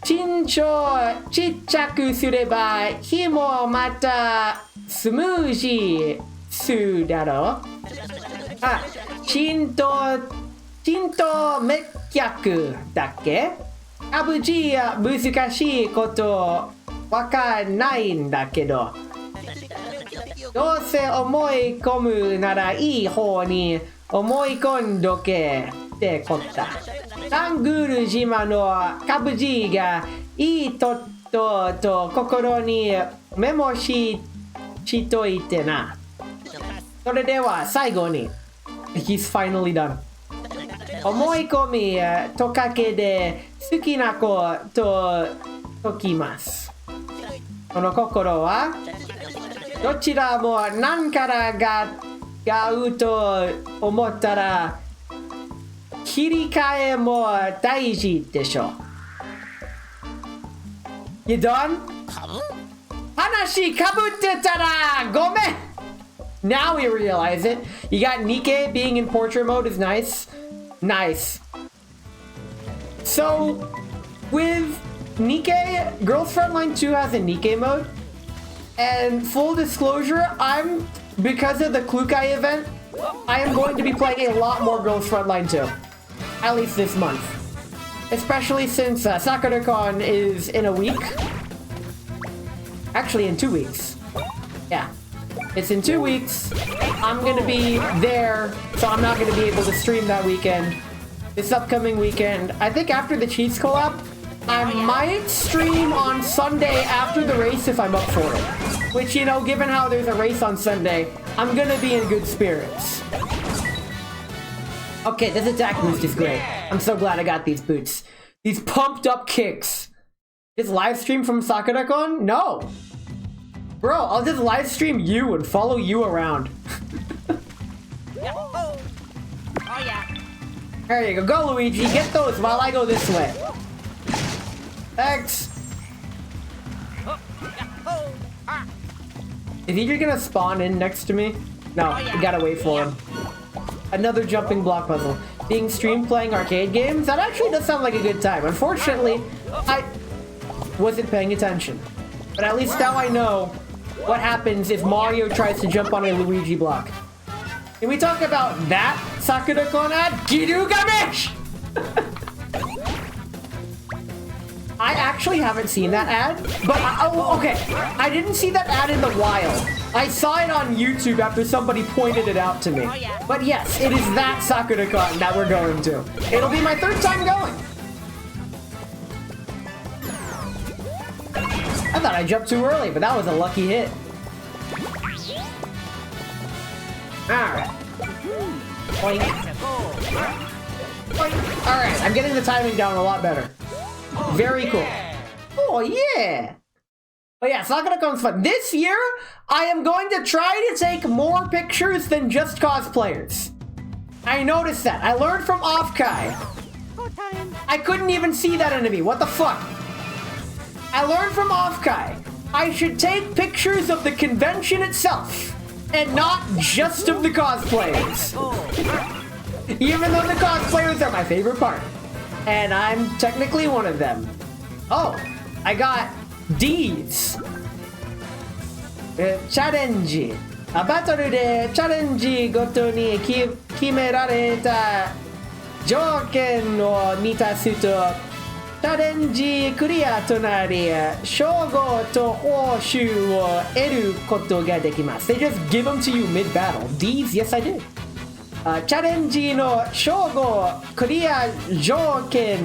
身長ちっちゃくすれば日もまたスムージーするだろう。あ、浸透滅脚だっけ？無事難しいことわかんないんだけど、どうせ思い込むならいい方に思い込んどけってこった。ラングール島のカブジーがいいと心にメモしといてな。それでは最後に He's finally done. 思い込みとかけで好きな子と解きます。その心はどちらも何からが合うと思ったら切り替えも大事でしょ。You done? 話かぶってたらごめん。Now we realize it. You got Nikkei being in portrait mode is nice. Nice. So, with Nikkei, Girls Frontline 2 has a Nikkei mode. And full disclosure, because of the Klukai event, I am going to be playing a lot more Girls Frontline 2. At least this month. Especially since SakuraCon is in a week. Actually, in 2 weeks. Yeah. It's in 2 weeks. I'm gonna be there, so I'm not gonna be able to stream that weekend. This upcoming weekend. I think after the Cheats collab, I might stream on Sunday after the race if I'm up for it. Which, you know, given how there's a race on Sunday, I'm gonna be in good spirits. Okay, this attack boost is great. I'm so glad I got these boots. These pumped up kicks. Just live stream from SakuraCon? No. Bro, I'll just live stream you and follow you around. Oh yeah. There you go. Go, Luigi. Get those while I go this way. Thanks. Is he just gonna spawn in next to me? No, we gotta wait for him. Another jumping block puzzle. Being streamed playing arcade games? That actually does sound like a good time. Unfortunately, I wasn't paying attention. But at least now I know what happens if Mario tries to jump on a Luigi block. Can we talk about that SakuraCon ad? Gilgamesh! I actually haven't seen that ad, but okay. I didn't see that ad in the wild. I saw it on YouTube after somebody pointed it out to me. But yes, it is that SakuraCon that we're going to. It'll be my 3rd time going. I thought I jumped too early, but that was a lucky hit. Alright. Boink. Boink. Alright, I'm getting the timing down a lot better. Very cool. Oh, yeah. But yeah, SakuraCon's fun. This year, I am going to try to take more pictures than just cosplayers. I noticed that. I learned from Offkai. I couldn't even see that enemy. What the fuck? I learned from Offkai. I should take pictures of the convention itself, and not just of the cosplayers. Even though the cosplayers are my favorite part. And I'm technically one of them. Oh, I got D's. Challenge. バトルでチャレンジごとに決められた条件を満たすとチャレンジクリアとなり称号と報酬を得ることができます。They just give them to you mid-battle. These? Yes, I did. チャレンジの称号クリア条件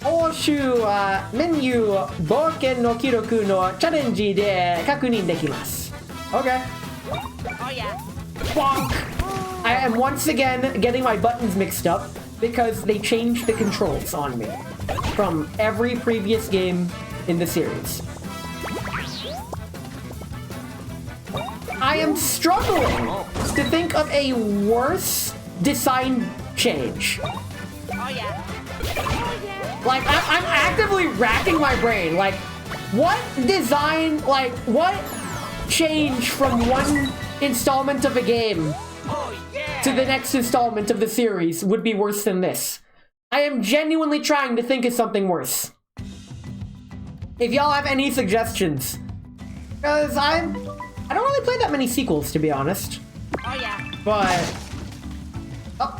報酬はメニュー冒険の記録のチャレンジで確認できます。 Okay. Oh yeah. Bonk! I am once again getting my buttons mixed up because they changed the controls on me from every previous game in the series. I am struggling to think of a worse design change. Oh yeah. Like, I'm actively racking my brain. Like, what design, like, what change from one installment of a game to the next installment of the series would be worse than this? I am genuinely trying to think of something worse. If y'all have any suggestions. Because I don't really play that many sequels, to be honest. Oh yeah. But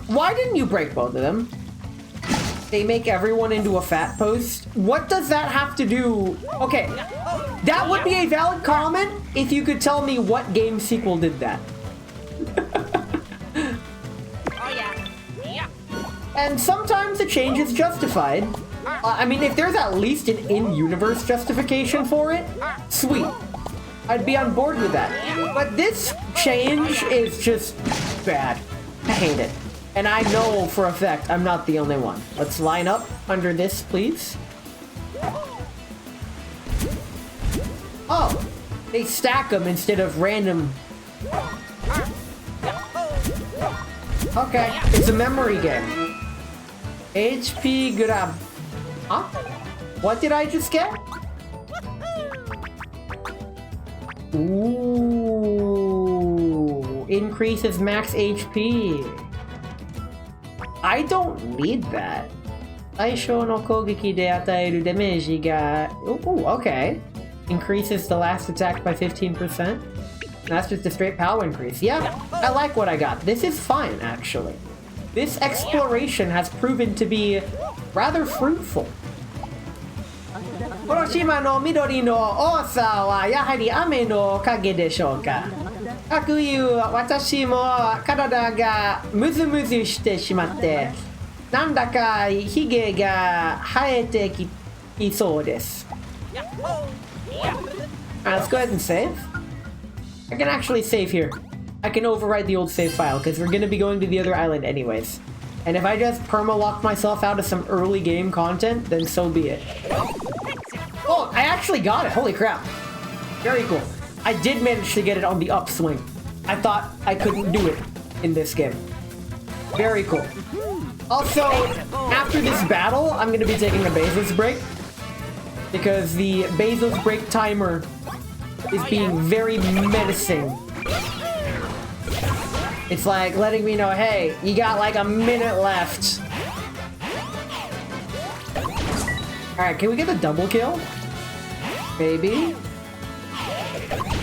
why didn't you break both of them? They make everyone into a fat post. What does that have to do? Okay, that would be a valid comment if you could tell me what game sequel did that. Oh yeah. Yeah. And sometimes the change is justified. I mean, if there's at least an in-universe justification for it, sweet. I'd be on board with that. But this change is just bad. I hate it. And I know for a fact I'm not the only one. Let's line up under this, please. Oh, they stack them instead of random. Okay, it's a memory game. HP grab. Huh? What did I just get? Ooh, increases max HP. I don't need that. 最小の攻撃で与えるダメージが... Ooh, okay. Increases the last attack by 15%. That's just a straight power increase. Yeah, I like what I got. This is fine, actually. This exploration has proven to be rather fruitful. この島の緑の多さはやはり雨のおかげでしょうか。かくいう私も体がムズムズしてしまって、なんだかヒゲが生えてきそうです。Let's go ahead and save. I can actually save here. I can overwrite the old save file because we're going to be going to the other island anyways. And if I just perma-lock myself out of some early game content, then so be it. Oh, I actually got it. Holy crap. Very cool. I did manage to get it on the upswing. I thought I couldn't do it in this game. Very cool. Also, after this battle, I'm going to be taking a Bezos break. Because the Bezos break timer is being very menacing. It's like letting me know, hey, you got like a minute left. Alright, can we get a double kill? Maybe?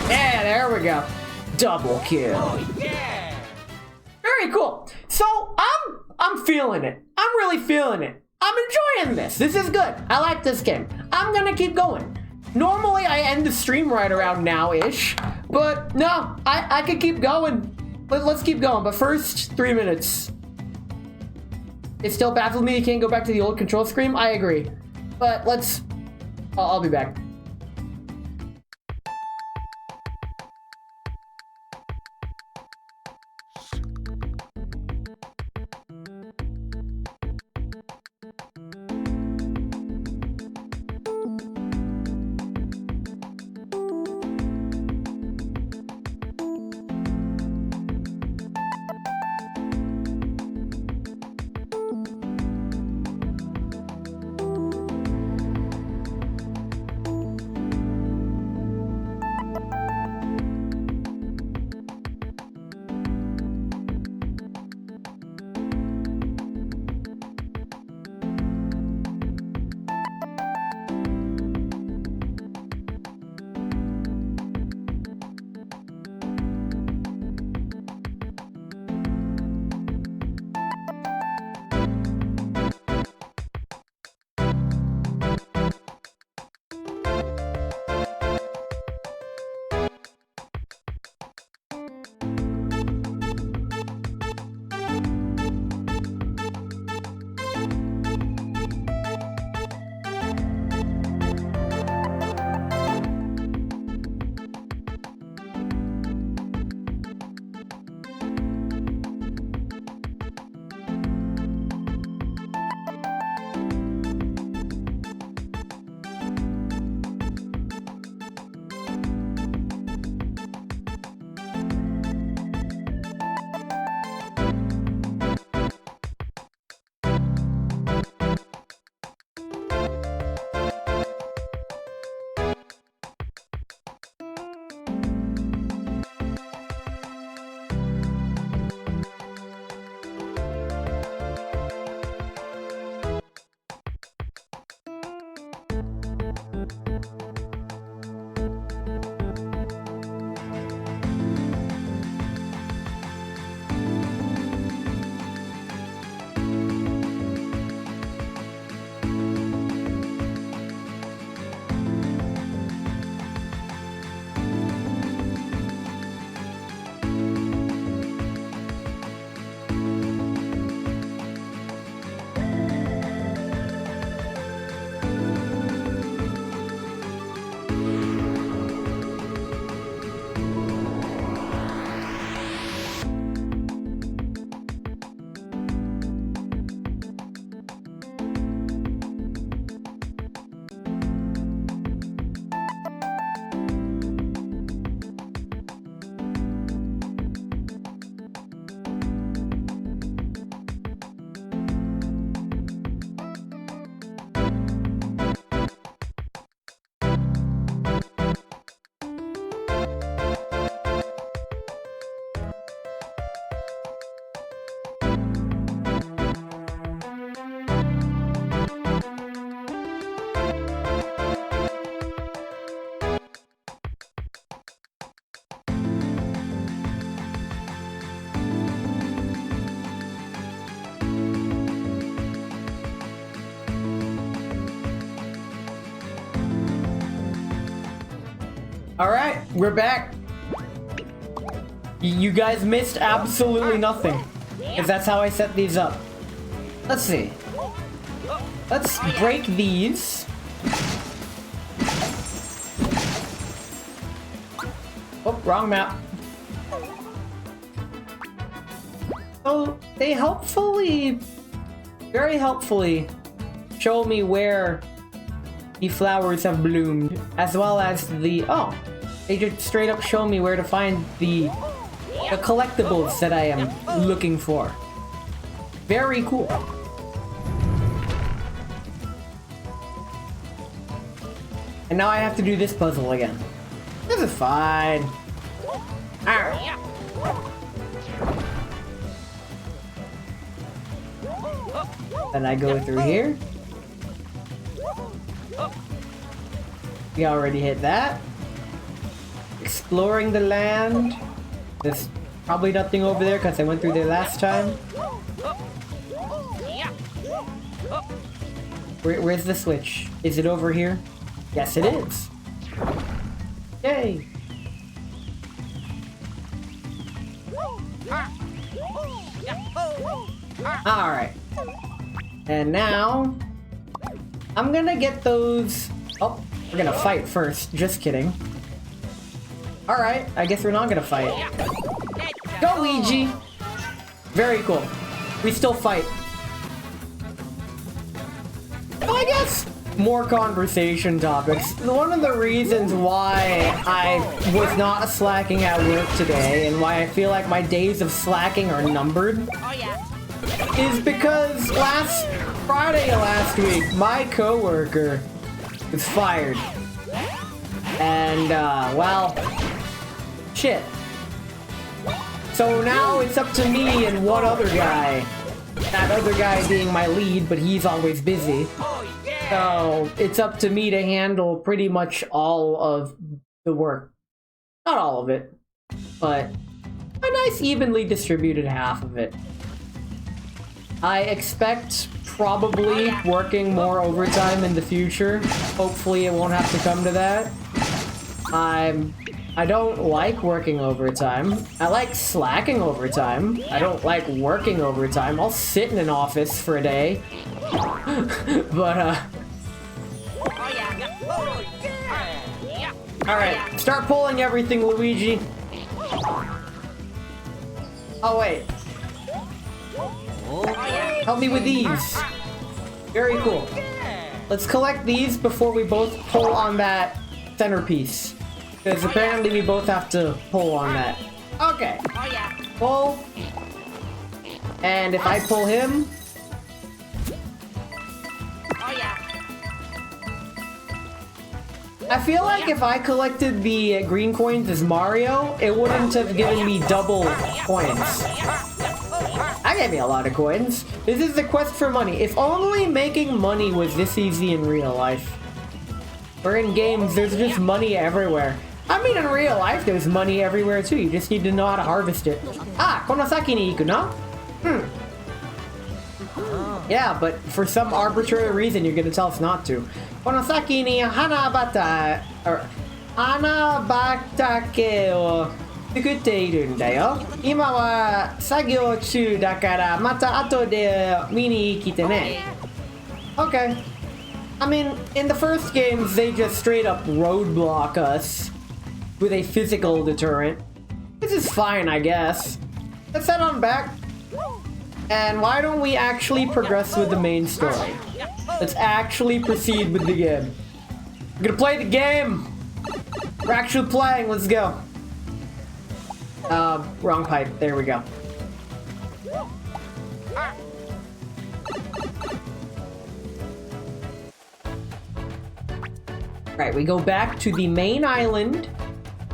Yeah, there we go. Double kill. Very cool. So, I'm feeling it. I'm really feeling it. I'm enjoying this. This is good. I like this game. I'm gonna keep going. Normally, I end the stream right around now-ish. But no, I could keep going. Let's keep going. But first, 3 minutes. It still baffles me you can't go back to the old control screen. I agree. But let's... I'll be back. Alright, we're back. You guys missed absolutely nothing. Because that's how I set these up. Let's see. Let's break these. Oh, wrong map. So, they helpfully, very helpfully, show me where the flowers have bloomed, as well as the, oh, they just straight up show me where to find the collectibles that I am looking for. Very cool. And now I have to do this puzzle again. This is fine. Alright. Then I go through here. We already hit that. Exploring the land. There's probably nothing over there because I went through there last time. Where's the switch? Is it over here? Yes, it is. Yay! Alright. And now, I'm gonna get those... Oh, we're gonna fight first. Just kidding. Alright, I guess we're not gonna fight. Go, Ouija! Very cool. We still fight. So I guess more conversation topics. One of the reasons why I was not slacking at work today and why I feel like my days of slacking are numbered is because last Friday last week, my coworker was fired. And, well, shit. So now it's up to me and one other guy. That other guy being my lead, but he's always busy. So it's up to me to handle pretty much all of the work. Not all of it, but a nice evenly distributed half of it. I expect probably working more overtime in the future. Hopefully it won't have to come to that. I don't like working overtime. I like slacking overtime. I don't like working overtime. I'll sit in an office for a day. But, alright, start pulling everything, Luigi. Oh, wait. Help me with these. Very cool. Let's collect these before we both pull on that centerpiece. Because apparently we both have to pull on that. Okay. Pull. And if I pull him... I feel like if I collected the green coins as Mario, it wouldn't have given me double coins. That gave me a lot of coins. This is the quest for money. If only making money was this easy in real life. Or in games, there's just money everywhere. I mean, in real life, there's money everywhere too. You just need to know how to harvest it. Ah, konosaki ni iku no? Yeah, but for some arbitrary reason, you're gonna tell us not to. Konosaki ni hanabata... or... hanabatake o tsukutte iru n da yo. Ima wa sagyou chū dakara mata ato de mi ni ikite ne. Okay. I mean, in the first games, they just straight up roadblock us with a physical deterrent. This is fine, I guess. Let's head on back. And why don't we actually progress with the main story? Let's actually proceed with the game. We're gonna play the game! We're actually playing, let's go. Wrong pipe, there we go. Right, we go back to the main island,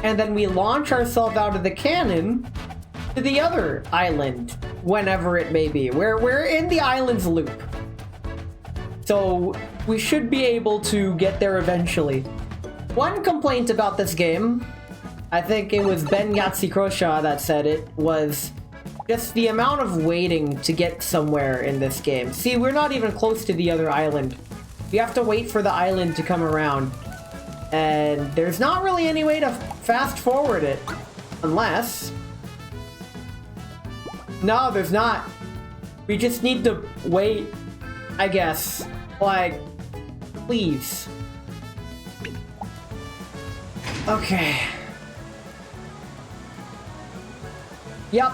and then we launch ourselves out of the cannon to the other island, whenever it may be. We're in the island's loop. So we should be able to get there eventually. One complaint about this game, I think it was Ben Yatsikrosha that said it, was just the amount of waiting to get somewhere in this game. See, we're not even close to the other island. We have to wait for the island to come around. And there's not really any way to fast forward it. Unless... No, there's not. We just need to wait, I guess. Like, please. Okay. Yep.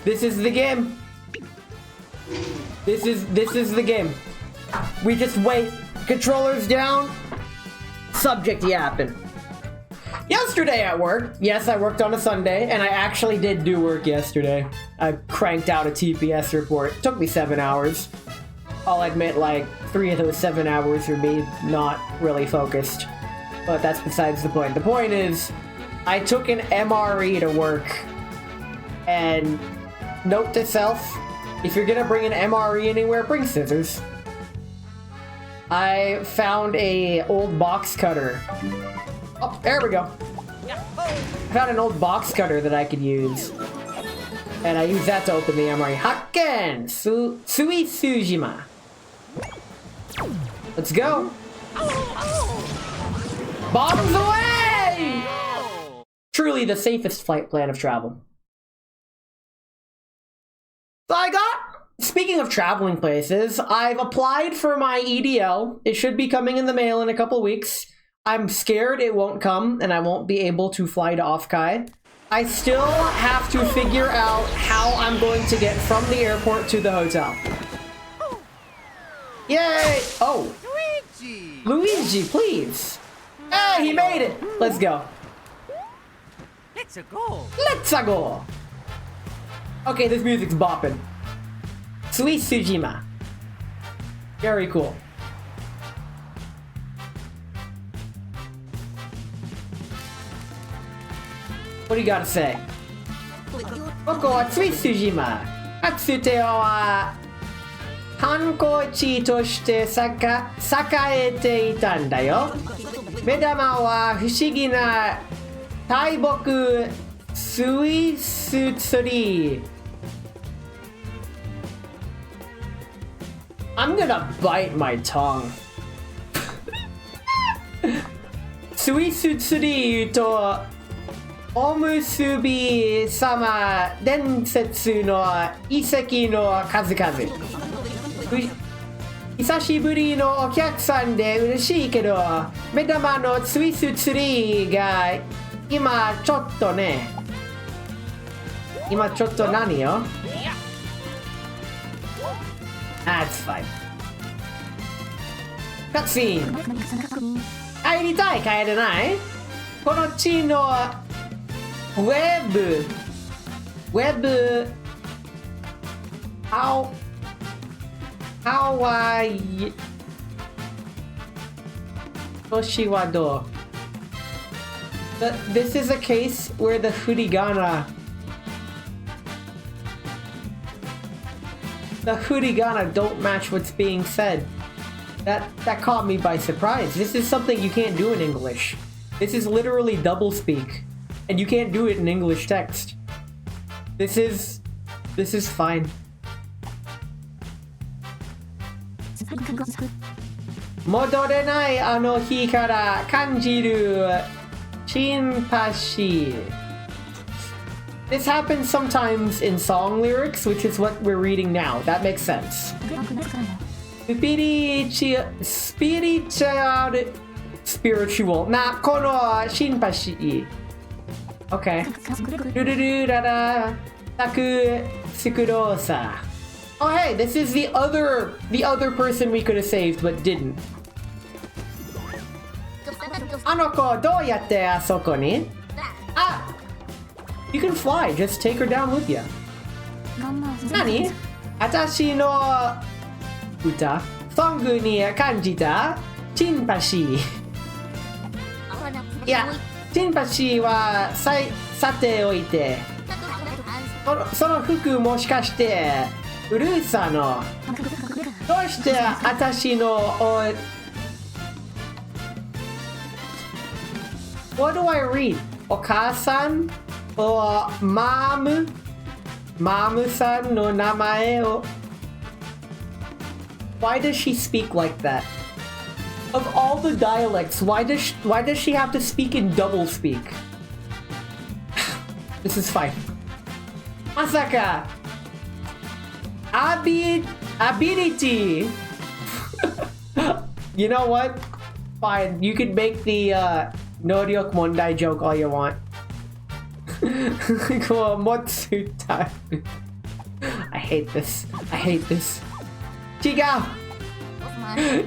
This is the game. This is the game. We just wait. Controllers down. Subject yapping. Yesterday at work, yes, I worked on a Sunday, and I actually did do work yesterday. I cranked out a TPS report. It took me 7 hours. I'll admit, like, 3 of those 7 hours were me not really focused. But that's besides the point. The point is, I took an MRE to work. And note to self, if you're gonna bring an MRE anywhere, bring scissors. I found a old box cutter. Oh, there we go. I found an old box cutter that I could use. And I used that to open the MRE. Hakken! Sui Sujima. Let's go. Bombs away! Truly the safest flight plan of travel. So speaking of traveling places, I've applied for my EDL. It should be coming in the mail in a couple weeks. I'm scared it won't come and I won't be able to fly to Offkai. I still have to figure out how I'm going to get from the airport to the hotel. Yay! Oh. Luigi, please. Hey, he made it. Let's go. Let's go. Let's go. Okay, this music's bopping. Sui Sujima. Very cool. What do you gotta say? Koko wa Sui Sujima. Katsute wa Hankochi toshite sakaete ita nda yo. Medama wa fushigi na taiboku Suisutsuri. I'm gonna bite my tongue. Suisutsuri to Omusubi sama densetsu no iseki no kazukazu. Hisashiburi no okyakusan de ureshii kedo, medama no Suisutsuri ga ima chotto ne. Ima chotto nani yo? That's fine. Cutscene. Kaeritai, kaerenai? Konochi no web. How wa Toshi wa do? This is a case where the furigana don't match what's being said. That caught me by surprise. This is something you can't do in English. This is literally doublespeak, and you can't do it in English text. This is fine. Modorenai ano hi kara kanjiru shinpashi. This happens sometimes in song lyrics, which is what we're reading now. That makes sense. Spiritual. Na kono shinpashi. Okay. Durururara taku sukurosa. Oh hey, this is the other person we could have saved but didn't. Anoko, dou yatte asoko ni? Ah! You can fly, just take her down with you. Nani? Atashi no uta songu ni kanjita chinpashi. Yeah, chinpashi wa sate oite. Sono fuku moshikashite urusa no. Doshite atashi no o... What do I read? Okasan? Or Mamu-san no namae o... Why does she speak like that? Of all the dialects, why does she have to speak in double speak? This is fine. Masaka! Ability! You know what? Fine, you can make the Noryok Mondai joke all you want. Motsu time. I hate this. I hate this. Chiga!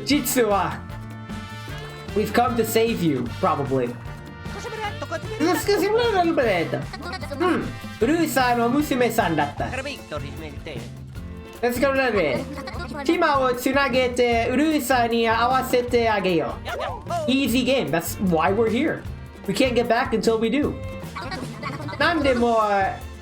Jitsu wa. We've come to save you, probably. Urusa no musume-san datta. Let's go that way. Tima wo tsunagete Urusa ni awasete ageyo. Easy game. That's why we're here. We can't get back until we do. Nande mo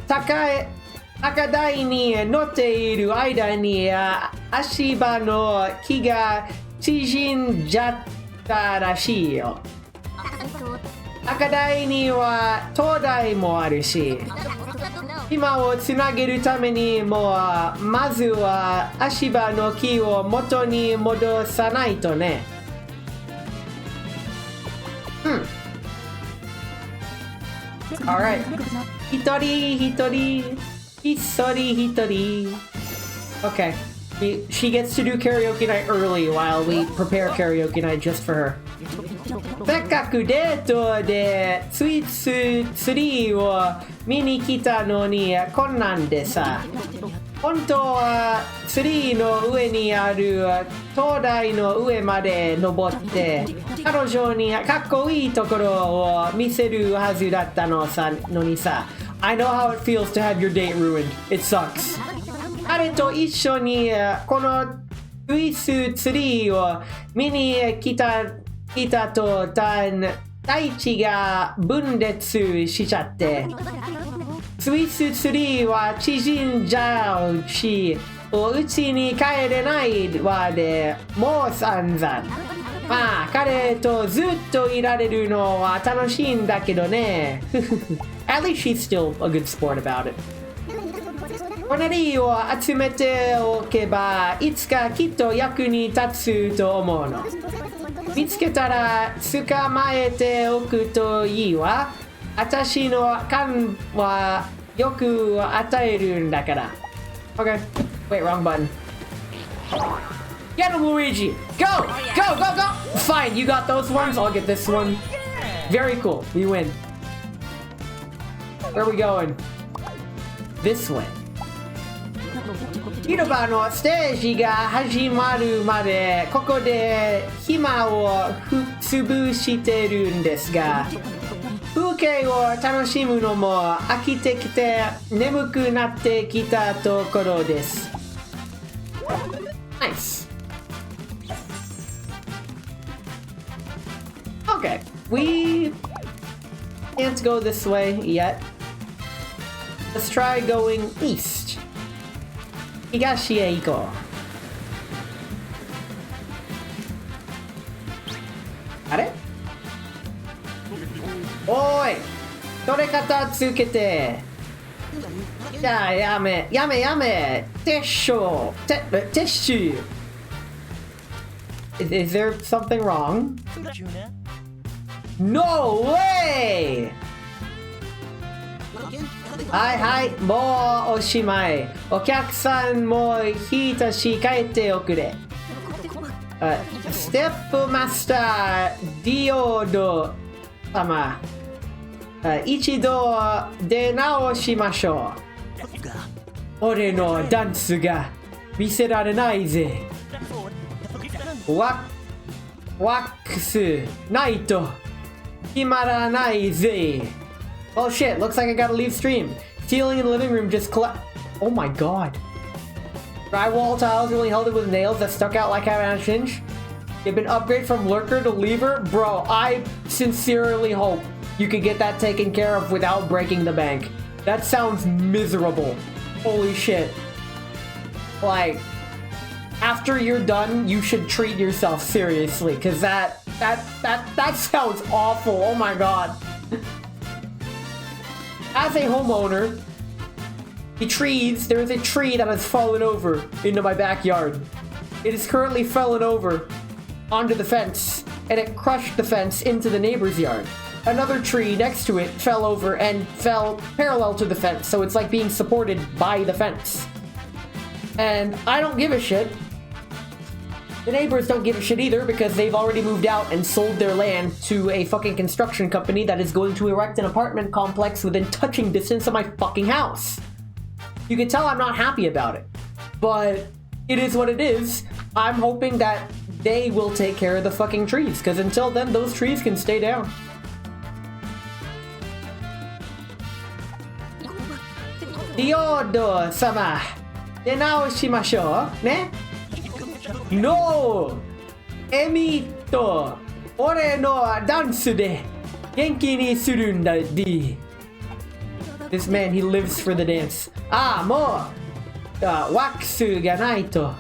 takadai ni notte iru aida ni ashiba no ki ga chijinjatta rashii yo. Takadai ni wa todai mo aru shi. 今をつなげるためにもまずは足場の木を元に戻さないとね。Alright. 一人一人ひっそり一人 Okay. She gets to do karaoke night early while we prepare karaoke night just for her. せっかくデートでスイーツツリーを見に来たのにこんなんでさ。本当はツリーの上にある灯台の上まで登って彼女にかっこいいところを見せるはずだったのにさ。I know how it feels to have your date ruined. It sucks. 彼と一緒にこのスイーツツリーを見に来たと大地が分裂しちゃってスイスツリーは縮んじゃうしうちに帰れないわでもう散々まあ彼とずっといられるのは楽しいんだけどねAt least she's still a good sport about it このリを集めておけばいつかきっと役に立つと思うの見つけたら捕まえておくといいわ。私の勘はよく与えるんだから。Okay. Wait, wrong button. Get him, Luigi! Go! Go, go, go! Fine, you got those ones. I'll get this one. Very cool. We win. Where are we going? This way. 広場のステージが始まるまでここで暇を潰してるんですが風景を楽しむのも飽きてきて眠くなってきたところです Nice Okay, we can't go this way yet Let's try going east東へ行こう。あれおーい取れ方つけてじゃあやめ撤収撤収 Is there something wrong? No way! はいはい、もうおしまい。お客さんも引いたし帰っておくれ。ステップマスター、ディオード様。一度出直しましょう。俺のダンスが見せられないぜ。ワックスないと決まらないぜ。Oh shit, looks like I gotta leave stream. Ceiling in the living room just collapsed. Oh my god. Drywall tiles really held it with nails that stuck out like having a hinge. You've been upgraded from lurker to lever? Bro, I sincerely hope you could get that taken care of without breaking the bank. That sounds miserable. Holy shit. Like, after you're done, you should treat yourself seriously, because that sounds awful. Oh my god. As a homeowner, there is a tree that has fallen over into my backyard. It is currently fallen over onto the fence, and it crushed the fence into the neighbor's yard. Another tree next to it fell over and fell parallel to the fence, so it's like being supported by the fence. And I don't give a shit. The neighbors don't give a shit either because they've already moved out and sold their land to a fucking construction company that is going to erect an apartment complex within touching distance of my fucking house. You can tell I'm not happy about it, but it is what it is. I'm hoping that they will take care of the fucking trees, because until then, those trees can stay down. Diodo sama, denao shimashou, ne? No! Emi to ore no dansu de genki ni suru nda di. This man, he lives for the dance. Ah, mo waksu ga nai to.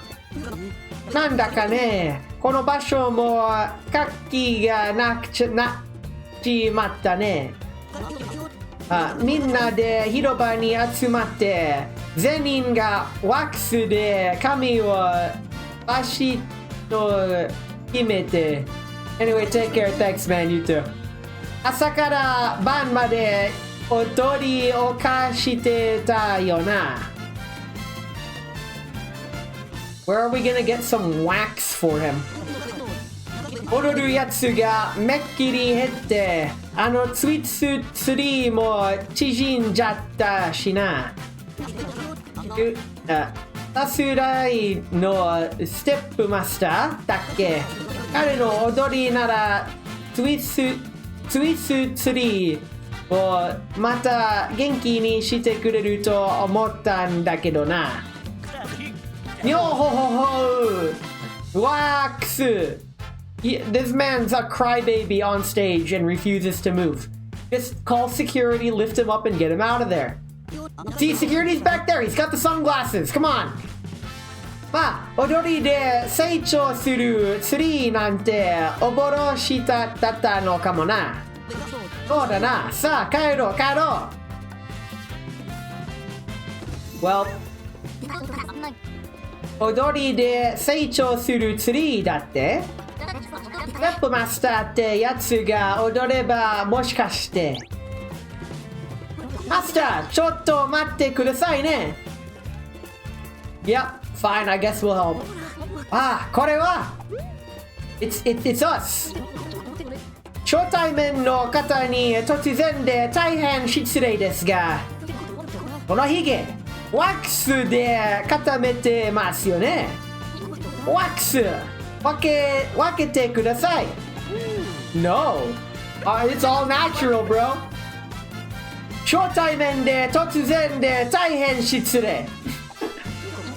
Nanda ka ne, kono basho mo kakki ga nachimatta ne. みんなで広場に集まって全員がワックスで髪をバシッと決めて Anyway, take care. Thanks, man. You too. 朝から晩まで踊りをかしてたよな Where are we gonna get some wax for him? 踊るやつがめっきり減ってツイートツリーも縮んじゃったしなさすらいのステップマスターだっけ彼の踊りならツイートツリーをまた元気にしてくれると思ったんだけどなにょほほほワックスThis man's a crybaby on stage and refuses to move. Just call security, lift him up, and get him out of there. See, security's back there. He's got the sunglasses. Come on. まあ、踊りで成長するツリーなんて驚しただったのかもな。そうだな。さあ、帰ろう。Well, 踊りで成長するツリーだってステップマスターってやつが踊ればもしかしてマスターちょっと待ってくださいね Yep, fine, I guess we'll help あ、これは It's us 初対面の方に突然で大変失礼ですがこのヒゲワックスで固めてますよねワックス分けてください No It's all natural, bro 初対面で突然で大変失礼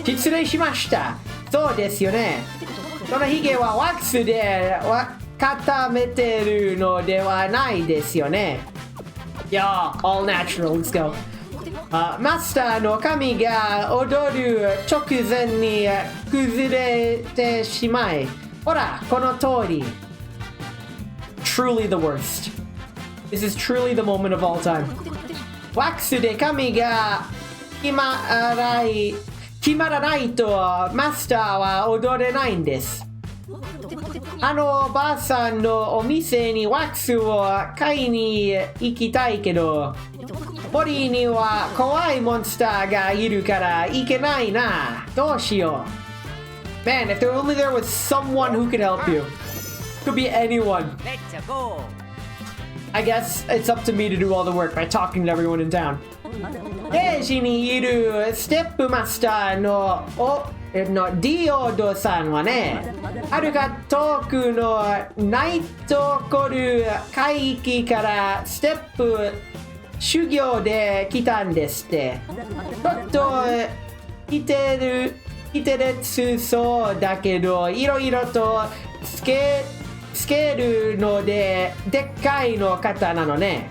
失礼しましたそうですよねそのヒゲはワックスで固めてるのではないですよね Yeah, all natural, let's go マスターの髪が踊る直前に崩れてしまいほらこの通り Truly the worst This is truly the moment of all time ワックスで髪が決まらないとマスターは踊れないんですおばあさんのお店にワックスを買いに行きたいけど森には怖いモンスターがいるから行けないなどうしよう Man, if only there was someone who could help you Could be anyone Let's go. I guess it's up to me to do all the work by talking to everyone in town レージにいるステップマスターのディオードさんはねはるか遠くのナイトコル海域からステップ修行で来たんですってちょっと似てるそうだけどいろいろとつけるのででっかいの方なのね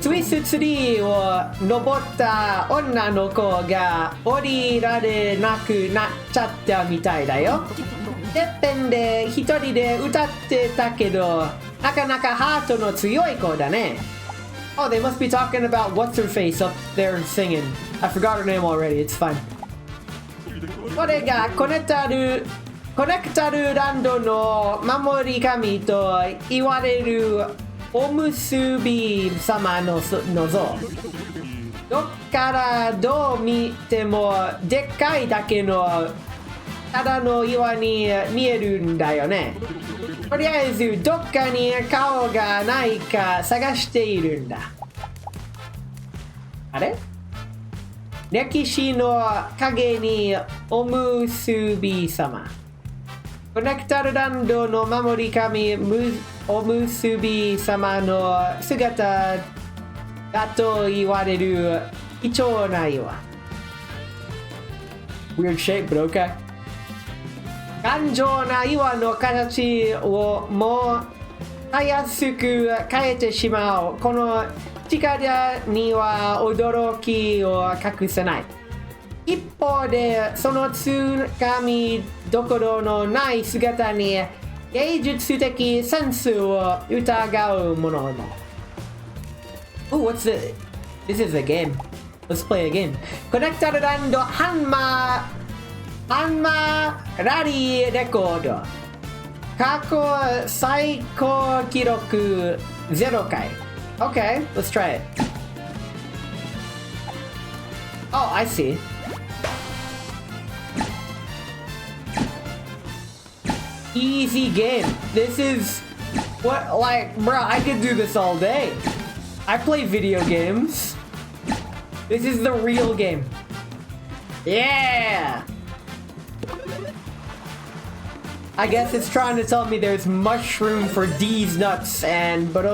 ツイスツリーを登った女の子が降りられなくなっちゃったみたいだよてっぺんで一人で歌ってたけどなかなかハートの強い子だね Oh, they must be talking about what's her face up there singing. I forgot her name already, it's fine. これがコネタルコネクタルランドの守り神と言われるおむすび様の像。どっからどう見てもでっかいだけのただの岩に見えるんだよね。とりあえずどっかに顔がないか探しているんだ。あれ？歴史の影におむすび様。コネクタルランドの守り神おむすび様の姿だと言われる貴重な岩。Weird shape, but okay. 頑丈な岩の形をもうたやすく変えてしまう。この力には驚きを隠せない。一方でそのつかみどころのない姿に芸術的センスを疑うものも。Oh, what's this? This is a game. Let's play a game. コネクタルランドハンマーラリーレコード。過去最高記録0回。Okay, let's try it. Oh, I see. Easy game. This is what, like, bro, I could do this all day. I play video games. This is the real game. Yeah! I guess it's trying to tell me there's mushroom for these nuts and but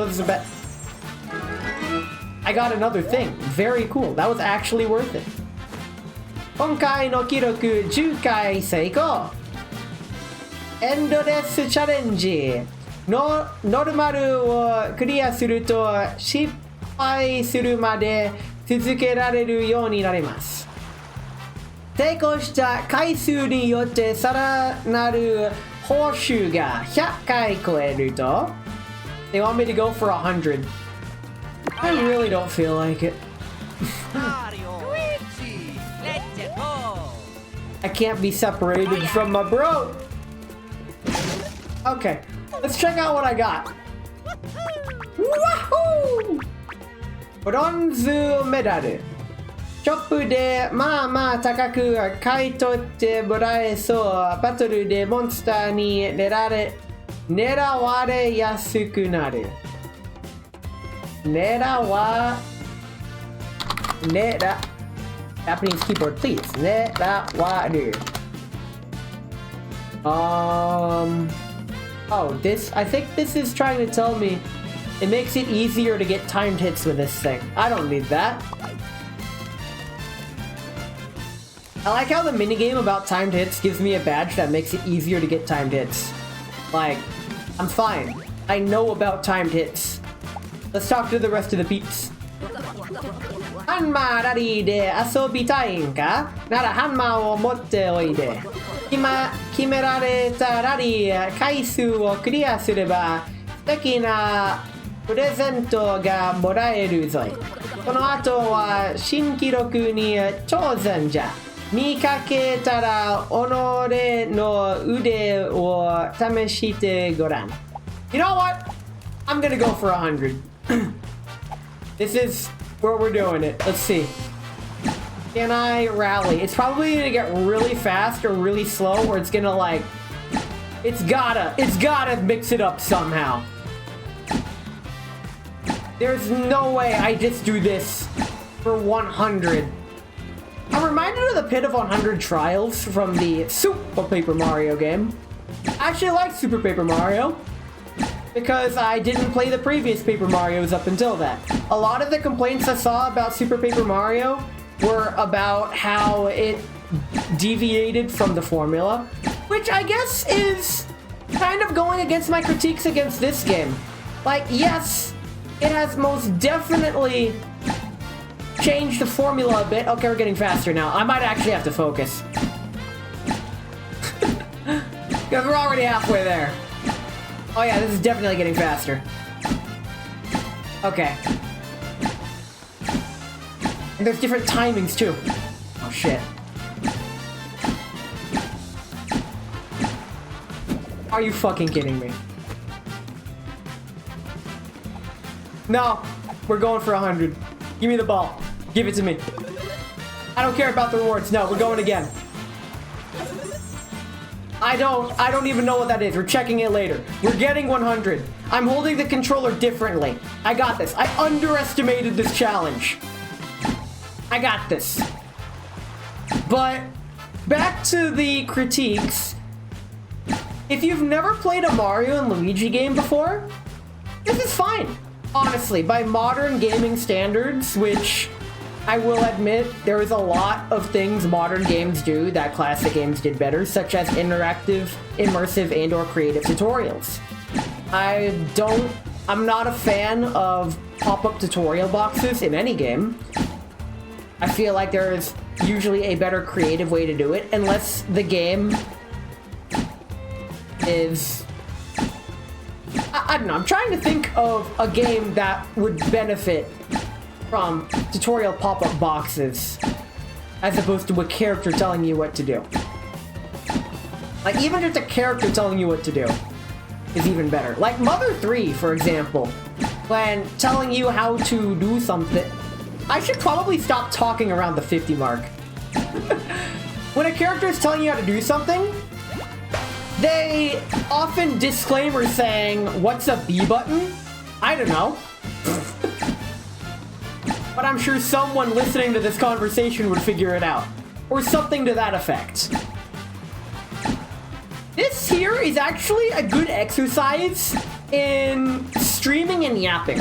I got another thing. Very cool. That was actually worth it. 今回の記録10回成功。エンドレスチャレンジ。ノルマルをクリアすると失敗するまで続けられるようになります。成功した回数によってさらなる報酬が100回超えると They want me to go for 100. I really don't feel like it. I can't be separated from my bro. Okay, let's check out what I got. Wahoo! ブロンズメダル。ショップでまあまあ高く買い取ってもらえそう。バトルでモンスターに狙われやすくなる。Japanese keyboard, please. 狙わる。Oh, I think this is trying to tell me it makes it easier to get timed hits with this thing. I don't need that. I like how the minigame about timed hits gives me a badge that makes it easier to get timed hits. Like, I'm fine. I know about timed hits. Let's talk to the rest of the peeps. ハンマーラリーで遊びたいんか？ならハンマーを持っておいで。決められたラリー回数をクリアすれば素敵なプレゼントがもらえるぞい。この後は新記録に挑戦じゃ。見かけたら己の腕を試してごらん。You know what? I'm gonna go for 100. This is where we're doing it. Let's see. Can I rally? It's probably gonna get really fast or really slow, or it's gonna like... It's gotta mix it up somehow. There's no way I just do this for 100. I'm reminded of the Pit of 100 Trials from the Super Paper Mario game. I actually like Super Paper Mario because I didn't play the previous Paper Marios up until that. A lot of the complaints I saw about Super Paper Mario were about how it deviated from the formula, which I guess is kind of going against my critiques against this game. Like, yes, it has most definitely changed the formula a bit. Okay, we're getting faster now. I might actually have to focus. Because we're already halfway there. Oh yeah, this is definitely getting faster. Okay. And there's different timings too. Oh shit. Are you fucking kidding me? No, we're going for 100. Give me the ball. Give it to me. I don't care about the rewards. No, we're going again. I don't even know what that is. We're checking it later. We're getting 100. I'm holding the controller differently. I got this. I underestimated this challenge. I got this. But back to the critiques. If you've never played a Mario and Luigi game before, this is fine. Honestly, by modern gaming standards, which I will admit there is a lot of things modern games do that classic games did better, such as interactive, immersive, and/or creative tutorials. I'm not a fan of pop-up tutorial boxes in any game. I feel like there is usually a better creative way to do it, unless the game is... I don't know, I'm trying to think of a game that would benefit from tutorial pop-up boxes as opposed to a character telling you what to do. Like, even just a character telling you what to do is even better. Like Mother 3, for example, when telling you how to do something. I should probably stop talking around the 50 mark. When a character is telling you how to do something, they often disclaimer saying, "What's a B button?" I don't know. But I'm sure someone listening to this conversation would figure it out. Or something to that effect. This here is actually a good exercise in streaming and yapping.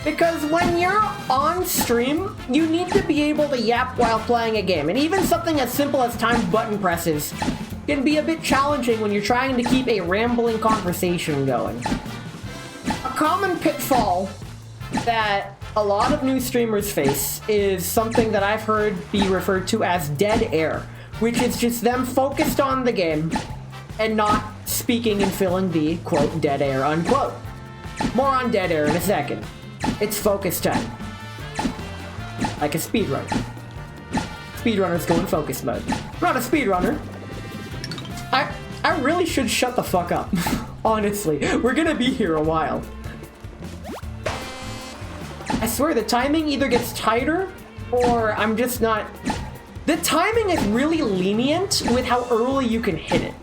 Because when you're on stream, you need to be able to yap while playing a game. And even something as simple as timed button presses can be a bit challenging when you're trying to keep a rambling conversation going. A common pitfall that a lot of new streamers face is something that I've heard be referred to as dead air, which is just them focused on the game and not speaking and filling the, quote, dead air, unquote. More on dead air in a second. It's focus time. Like a speedrunner. Speedrunners go in focus mode. I'm not a speedrunner. I really should shut the fuck up. Honestly, we're gonna be here a while. I swear the timing either gets tighter or I'm just not... The timing is really lenient with how early you can hit it.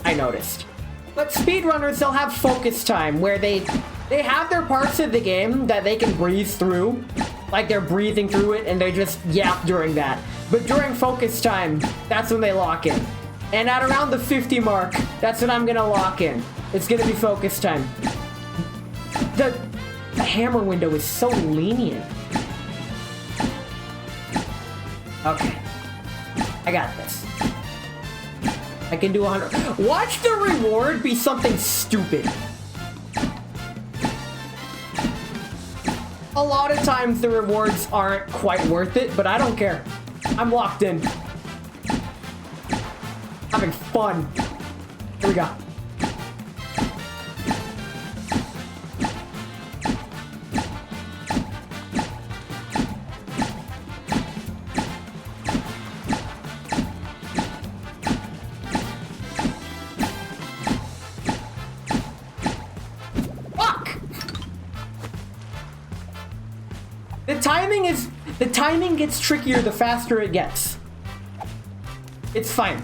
I noticed. But speedrunners, they'll have focus time where they have their parts of the game that they can breeze through. Like they're breathing through it and they just yap during that. But during focus time, that's when they lock in. And at around the 50 mark, that's when I'm gonna lock in. It's gonna be focus time. The hammer window is so lenient. Okay. I got this. I can do 100. Watch the reward be something stupid. A lot of times the rewards aren't quite worth it, but I don't care. I'm locked in. Having fun. Here we go. The timing gets trickier the faster it gets. It's fine.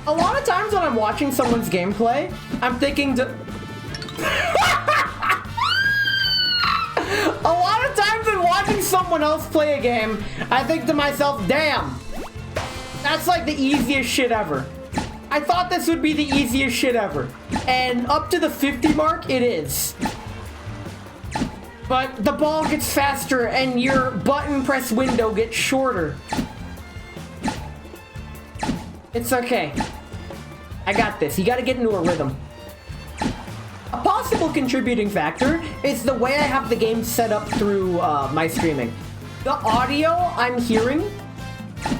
A lot of times when I'm watching someone's gameplay, I'm thinking to... A lot of times when watching someone else play a game, I think to myself, damn, that's like the easiest shit ever. I thought this would be the easiest shit ever. And up to the 50 mark, it is. But the ball gets faster and your button press window gets shorter. It's okay. I got this. You gotta get into a rhythm. A possible contributing factor is the way I have the game set up through my streaming. The audio I'm hearing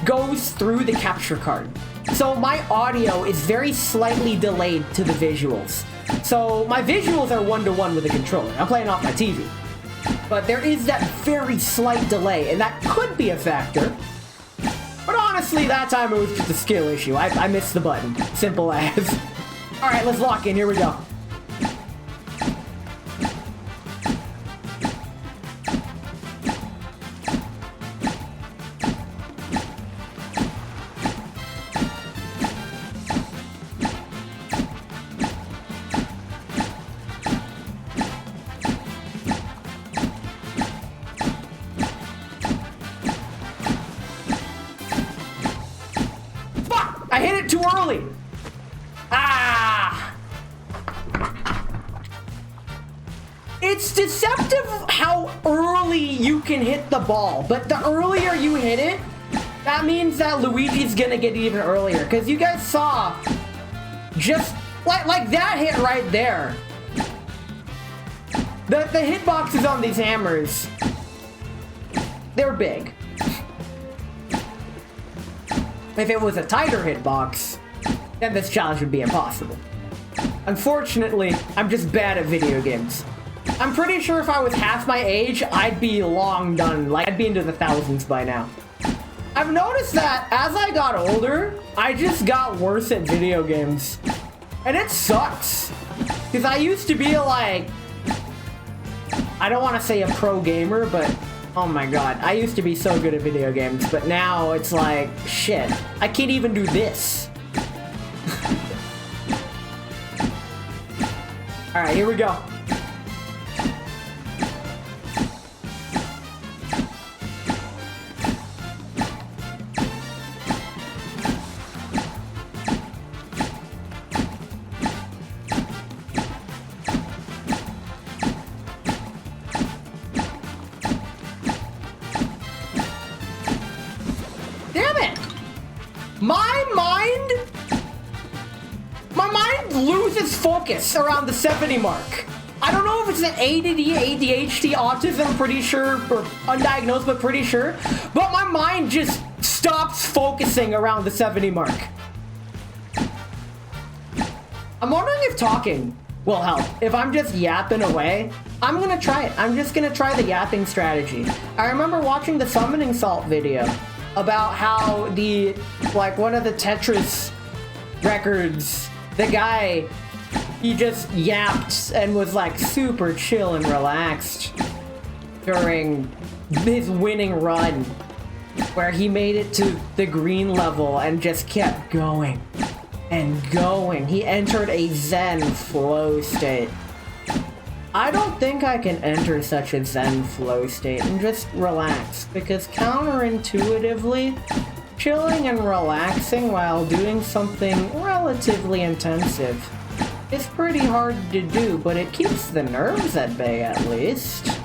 goes through the capture card. So my audio is very slightly delayed to the visuals. So my visuals are one-to-one with the controller. I'm playing off my TV. But there is that very slight delay, and that could be a factor. But honestly, that time it was just a skill issue. I missed the button. Simple as. Alright, let's lock in. Here we go. I hit it too early! Ah! It's deceptive how early you can hit the ball, but the earlier you hit it, that means that Luigi's gonna get even earlier. Because you guys saw just like that hit right there. The hitboxes on these hammers, they're big. If it was a tighter hitbox, then this challenge would be impossible. Unfortunately, I'm just bad at video games. I'm pretty sure if I was half my age, I'd be long done. Like, I'd be into the thousands by now. I've noticed that as I got older, I just got worse at video games. And it sucks. Because I used to be like, I don't want to say a pro gamer, but oh my god, I used to be so good at video games, but now it's like, shit, I can't even do this. Alright, here we go. My mind loses focus around the 70 mark. I don't know if it's an ADD, ADHD, autism, pretty sure, or undiagnosed, but pretty sure. But my mind just stops focusing around the 70 mark. I'm wondering if talking will help. If I'm just yapping away, I'm gonna try it. I'm just gonna try the yapping strategy. I remember watching the Summoning Salt video about how one of the Tetris records, the guy, he just yapped and was like super chill and relaxed during his winning run, where he made it to the green level and just kept going and going. He entered a Zen flow state. I don't think I can enter such a Zen flow state and just relax, because counterintuitively, chilling and relaxing while doing something relatively intensive is pretty hard to do, but it keeps the nerves at bay at least.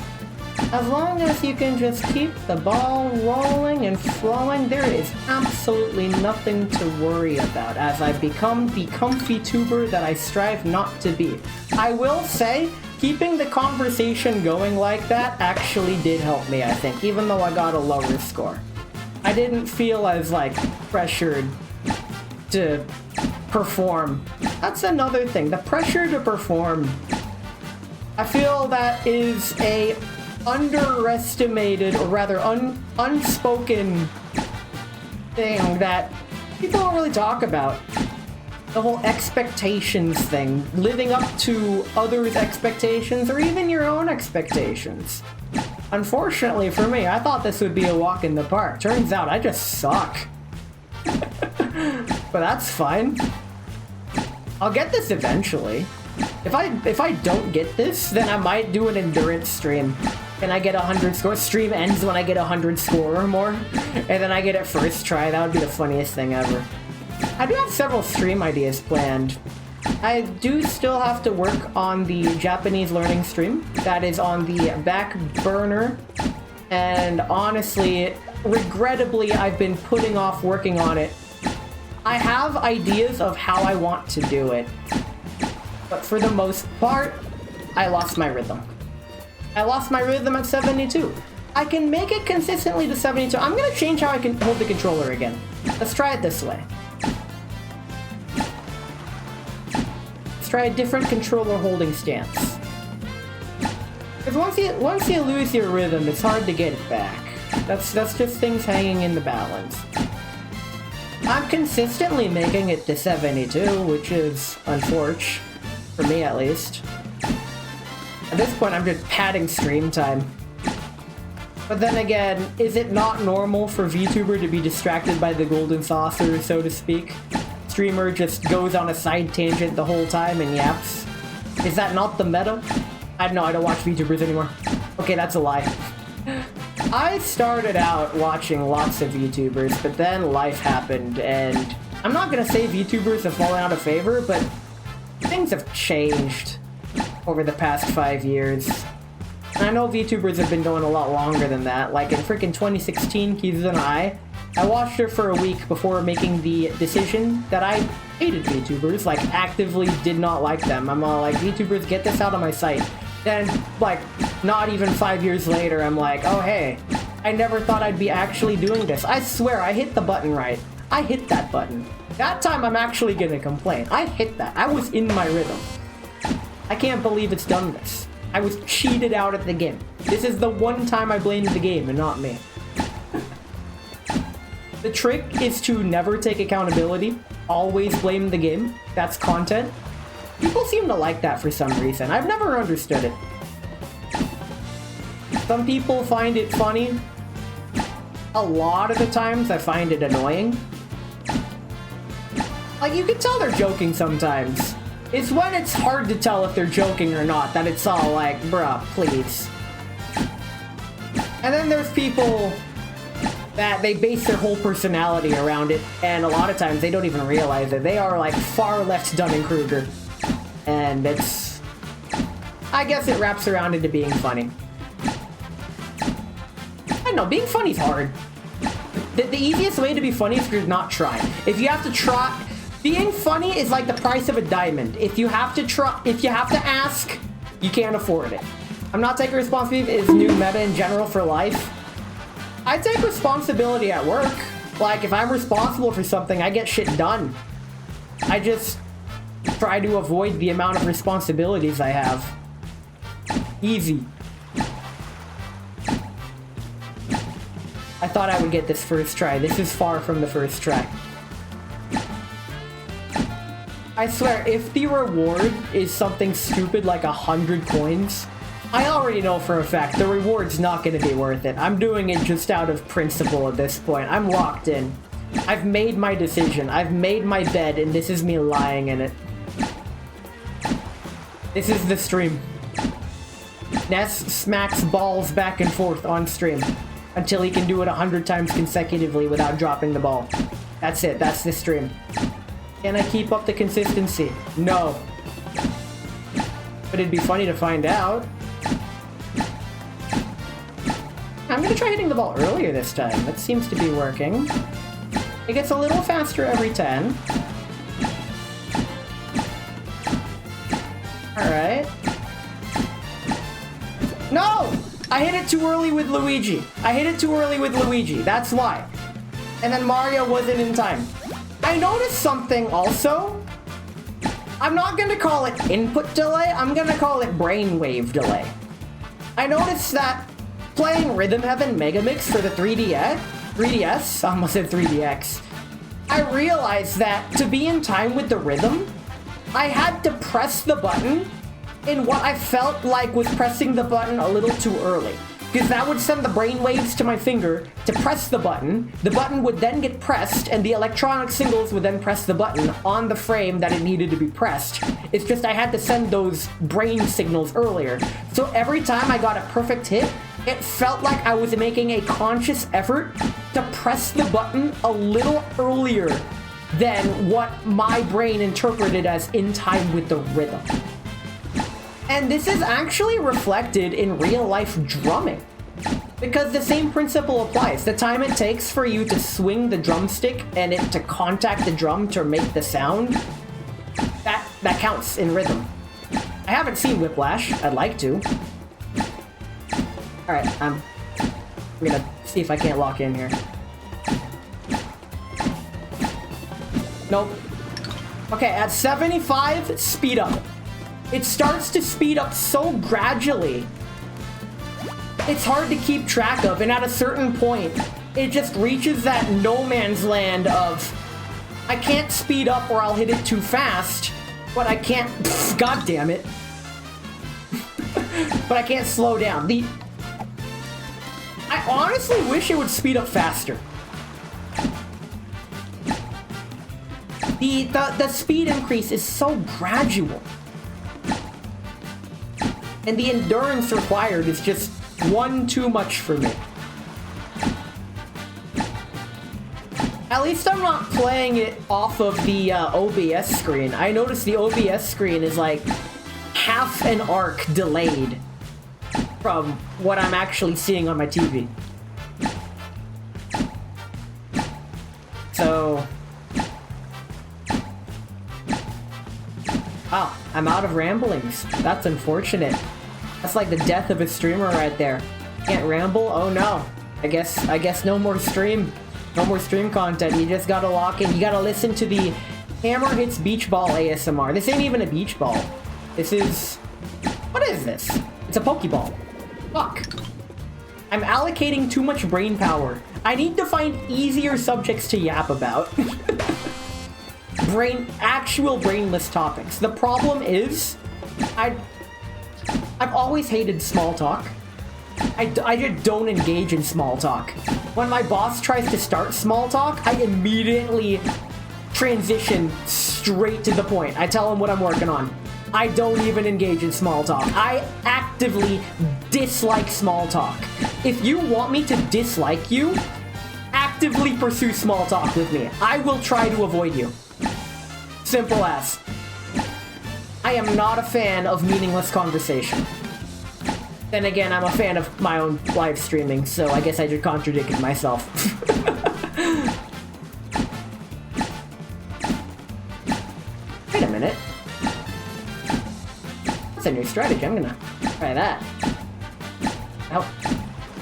As long as you can just keep the ball rolling and flowing, there is absolutely nothing to worry about as I become the comfy tuber that I strive not to be. I will say, keeping the conversation going like that actually did help me, I think, even though I got a lower score. I didn't feel as, like, pressured to perform. That's another thing, the pressure to perform. I feel that is a underestimated, or rather unspoken thing that people don't really talk about. The whole expectations thing, living up to others' expectations, or even your own expectations. Unfortunately for me, I thought this would be a walk in the park. Turns out I just suck. But that's fine. I'll get this eventually. If I don't get this, then I might do an endurance stream. And I get 100 score. Stream ends when I get 100 score or more. And then I get it first try. That would be the funniest thing ever. I do have several stream ideas planned. I do still have to work on the Japanese learning stream. That is on the back burner. And honestly, regrettably, I've been putting off working on it. I have ideas of how I want to do it. But for the most part, I lost my rhythm. I lost my rhythm at 72. I can make it consistently to 72. I'm gonna change how I can hold the controller again. Let's try it this way. Let's try a different controller holding stance. Because once you lose your rhythm, it's hard to get it back. That's just things hanging in the balance. I'm consistently making it to 72, which is unfortunate, for me at least. At this point, I'm just padding stream time. But then again, is it not normal for VTuber to be distracted by the golden saucer, so to speak? Streamer just goes on a side tangent the whole time and yaps. Is that not the meta? I don't watch VTubers anymore. Okay, that's a lie. I started out watching lots of VTubers, but then life happened, and I'm not gonna say VTubers have fallen out of favor, but things have changed over the past 5 years. And I know VTubers have been going a lot longer than that. Like in freaking 2016, Kizu and I watched her for a week before making the decision that I hated VTubers, like actively did not like them. I'm all like, VTubers, get this out of my sight. Then, like, not even 5 years later, I'm like, oh hey, I never thought I'd be actually doing this. I swear, I hit the button right. I hit that button. That time I'm actually gonna complain. I hit that. I was in my rhythm. I can't believe it's done this. I was cheated out at the game. This is the one time I blamed the game and not me. The trick is to never take accountability. Always blame the game. That's content. People seem to like that for some reason. I've never understood it. Some people find it funny. A lot of the times I find it annoying. Like, you can tell they're joking sometimes. It's when it's hard to tell if they're joking or not that it's all like, bruh, please. And then there's people that they base their whole personality around it, and a lot of times they don't even realize it. They are like far left Dunning-Kruger. And it's... I guess it wraps around into being funny. I don't know, being funny's hard. The easiest way to be funny is to not try. If you have to try... Being funny is like the price of a diamond. If you have to try... If you have to ask, you can't afford it. I'm not taking responsibility is new meta in general for life. I take responsibility at work. Like, if I'm responsible for something, I get shit done. I just try to avoid the amount of responsibilities I have. Easy. I thought I would get this first try. This is far from the first try. I swear, if the reward is something stupid like 100 coins, I already know for a fact the reward's not going to be worth it. I'm doing it just out of principle at this point. I'm locked in. I've made my decision. I've made my bed, and this is me lying in it. This is the stream. Ness smacks balls back and forth on stream until he can do it 100 times consecutively without dropping the ball. That's it. That's the stream. Can I keep up the consistency? No. But it'd be funny to find out. I'm gonna try hitting the ball earlier this time. That seems to be working. It gets a little faster every 10. Alright. No! I hit it too early with Luigi. I hit it too early with Luigi. That's why. And then Mario wasn't in time. I noticed something also. I'm not gonna call it input delay. I'm gonna call it brainwave delay. I noticed that playing Rhythm Heaven Megamix for the 3DS, I almost said 3DX, I realized that to be in time with the rhythm, I had to press the button in what I felt like was pressing the button a little too early. Because that would send the brainwaves to my finger to press the button would then get pressed, and the electronic signals would then press the button on the frame that it needed to be pressed. It's just I had to send those brain signals earlier. So every time I got a perfect hit, it felt like I was making a conscious effort to press the button a little earlier than what my brain interpreted as in time with the rhythm. And this is actually reflected in real-life drumming. Because the same principle applies. The time it takes for you to swing the drumstick and it to contact the drum to make the sound, that counts in rhythm. I haven't seen Whiplash. I'd like to. Alright, I'm gonna see if I can't lock in here. Nope. Okay, at 75, speed up. It starts to speed up so gradually, it's hard to keep track of, and at a certain point, it just reaches that no man's land of, I can't speed up or I'll hit it too fast, but I can't... God damn it. But I can't slow down. I honestly wish it would speed up faster. The speed increase is so gradual. And the endurance required is just one too much for me. At least I'm not playing it off of the OBS screen. I noticed the OBS screen is like half an arc delayed from what I'm actually seeing on my TV. So... Oh, I'm out of ramblings. That's unfortunate. That's like the death of a streamer right there. Can't ramble? Oh no. I guess no more stream. No more stream content. You just gotta lock in. You gotta listen to the Hammer Hits Beach Ball ASMR. This ain't even a beach ball. This is... What is this? It's a Pokeball. Fuck. I'm allocating too much brain power. I need to find easier subjects to yap about. Actual brainless topics. The problem is, I've always hated small talk. I just don't engage in small talk. When my boss tries to start small talk, I immediately transition straight to the point. I tell him what I'm working on. I don't even engage in small talk. I actively dislike small talk. If you want me to dislike you, actively pursue small talk with me. I will try to avoid you. Simple as. I am not a fan of meaningless conversation. Then again, I'm a fan of my own live streaming, so I guess I just contradicted myself. Wait a minute. That's a new strategy. I'm gonna try that. How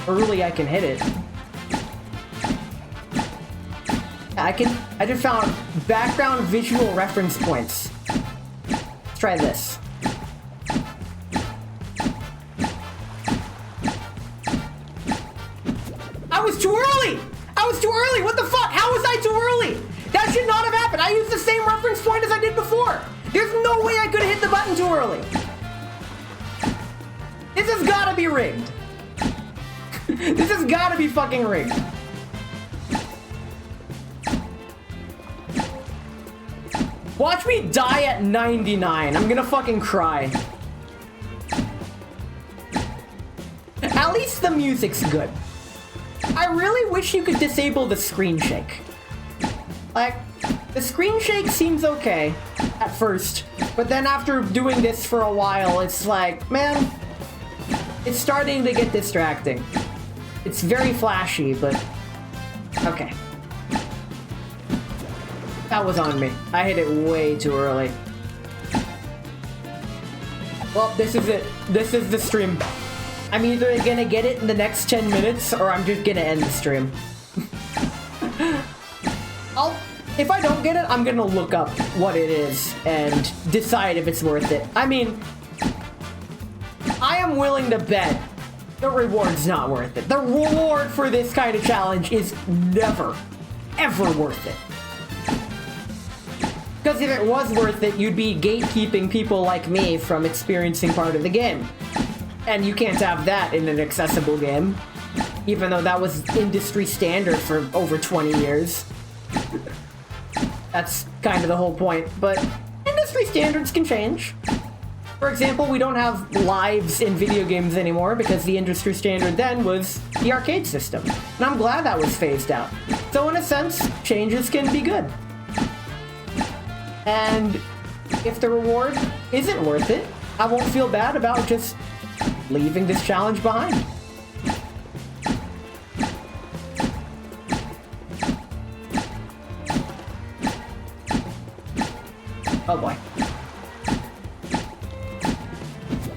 early I can hit it. I just found background visual reference points. Let's try this. I was too early! I was too early! What the fuck? How was I too early? That should not have happened. I used the same reference point as I did before. There's no way I could have hit the button too early. This has gotta be rigged. This has gotta be fucking rigged. Watch me die at 99. I'm gonna fucking cry. At least the music's good. I really wish you could disable the screen shake. Like, the screen shake seems okay at first, but then after doing this for a while, it's like, man, it's starting to get distracting. It's very flashy, but okay. That was on me. I hit it way too early. Well, this is it. This is the stream. I'm either gonna get it in the next 10 minutes, or I'm just gonna end the stream. If I don't get it, I'm gonna look up what it is and decide if it's worth it. I mean, I am willing to bet the reward's not worth it. The reward for this kind of challenge is never, ever worth it. Because if it was worth it, you'd be gatekeeping people like me from experiencing part of the game. And you can't have that in an accessible game. Even though that was industry standard for over 20 years. That's kind of the whole point. But industry standards can change. For example, we don't have lives in video games anymore because the industry standard then was the arcade system. And I'm glad that was phased out. So in a sense, changes can be good. And if the reward isn't worth it, I won't feel bad about just leaving this challenge behind. Oh boy.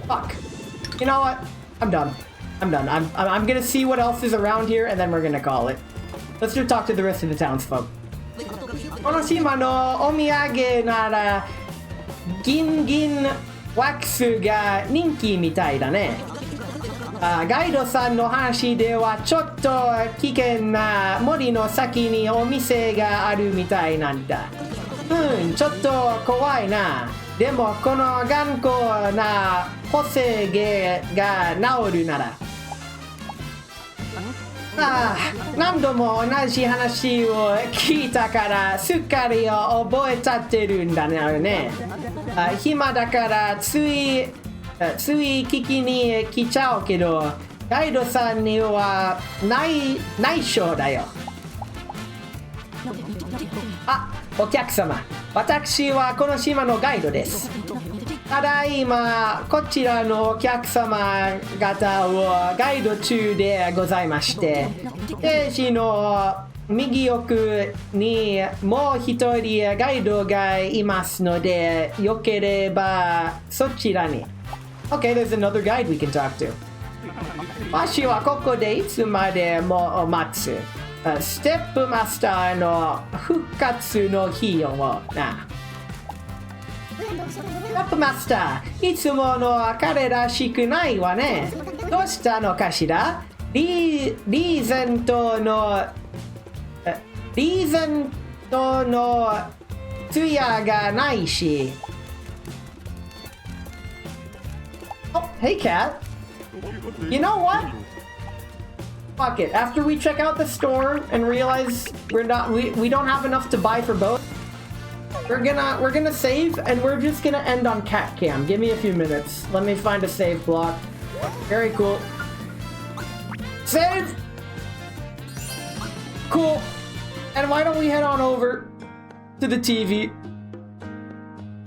Fuck. You know what? I'm done. I'm done. I'm gonna see what else is around here, and then we're gonna call it. Let's just talk to the rest of the townsfolk. この島のお土産なら銀ワックスが人気みたいだね。ガイドさんの話ではちょっと危険な森の先にお店があるみたいなんだ。ちょっと怖いな。でもこの頑固な補正芸が治るなら。何度も同じ話を聞いたからすっかり覚えちゃってるんだね。暇だからつい聞きに来ちゃうけど、ガイドさんには内緒だよ。お客様、私はこの島のガイドです。ただいまこちらのお客様方をガイド中でございまして、ステージの右奥にもう一人ガイドがいますので、よければそちらに。Okay, there's another guide we can talk to. わしはここでいつまでも待つ。ステップマスターの復活の日をな。ステップマスター、いつもの彼らしくないわね。どうしたのかしら？リーゼントのツヤがないし。Oh, hey cat. You know what? Fuck it. After we check out the store and realize we don't have enough to buy for both, we're gonna save and we're just gonna end on cat cam. Give me a few minutes. Let me find a save block. Very cool. Save! Cool. And why don't we head on over to the TV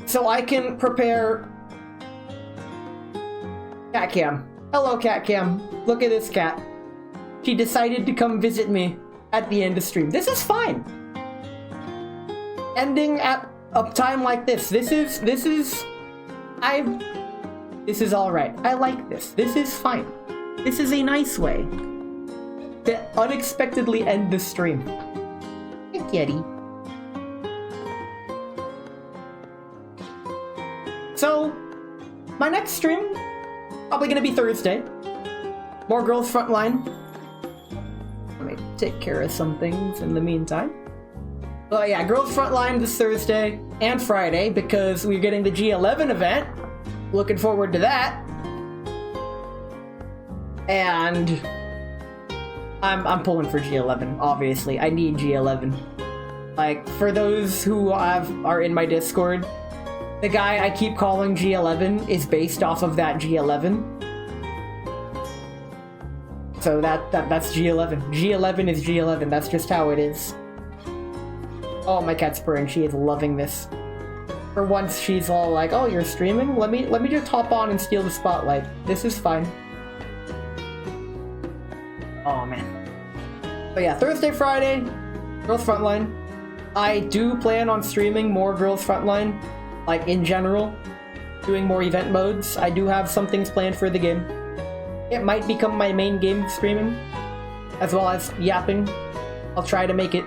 so I can prepare cat cam. Hello, cat cam. Look at this cat. She decided to come visit me at the end of stream. This is fine. Ending at a time like this. This is all right. I like this. This is fine. This is a nice way to unexpectedly end the stream. Hey, kitty. So, my next stream, probably gonna be Thursday. More Girls Frontline. Let me take care of some things in the meantime. But yeah, Girls Frontline this Thursday and Friday because we're getting the G11 event. Looking forward to that. And I'm pulling for G11, obviously. I need G11. Like, for those who are in my Discord, the guy I keep calling G11 is based off of that G11. So that's G11. G11 is G11. That's just how it is. Oh, my cat's purring. She is loving this. For once, she's all like, "Oh, you're streaming? Let me just hop on and steal the spotlight. This is fine." Oh man. But yeah, Thursday, Friday, Girls Frontline. I do plan on streaming more Girls Frontline, like in general, doing more event modes. I do have some things planned for the game. It might become my main game streaming, as well as yapping. I'll try to make it.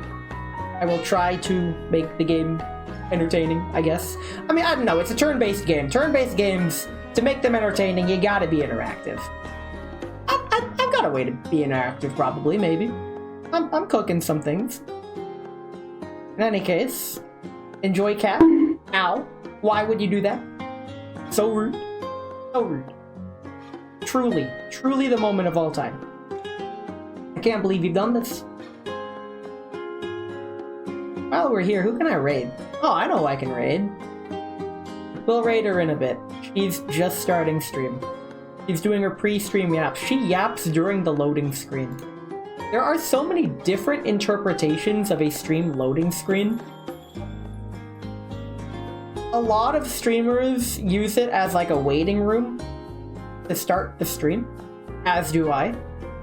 I will try to make the game entertaining, I guess. I mean, I don't know. It's a turn-based game. Turn-based games, to make them entertaining, you gotta be interactive. I've got a way to be interactive, probably, maybe. I'm cooking some things. In any case, enjoy cat. Ow. Why would you do that? So rude. So rude. Truly, truly the moment of all time. I can't believe you've done this. While we're here, who can I raid? Oh, I know who I can raid. We'll raid her in a bit. She's just starting stream. She's doing her pre-stream yaps. She yaps during the loading screen. There are so many different interpretations of a stream loading screen. A lot of streamers use it as like a waiting room to start the stream, as do I,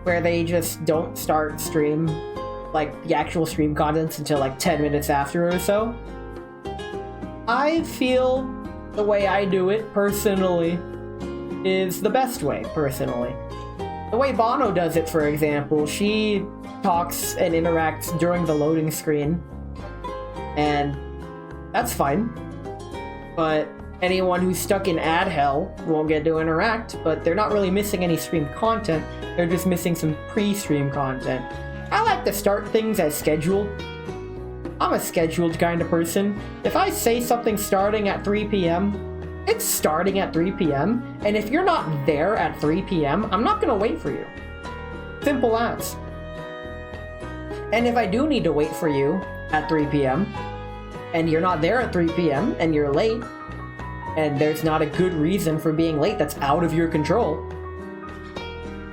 where they just don't start stream, like the actual stream contents, until like 10 minutes after or so. I feel the way I do it, personally, is the best way, personally. The way Bono does it, for example, she talks and interacts during the loading screen, and that's fine. But Anyone who's stuck in ad hell won't get to interact, but they're not really missing any stream content. They're just missing some pre-stream content. I like to start things as scheduled. I'm a scheduled kind of person. If I say something's starting at 3 p.m., it's starting at 3 p.m., and if you're not there at 3 p.m., I'm not gonna wait for you. Simple as. And if I do need to wait for you at 3 p.m., and you're not there at 3 p.m., and you're late, and there's not a good reason for being late that's out of your control,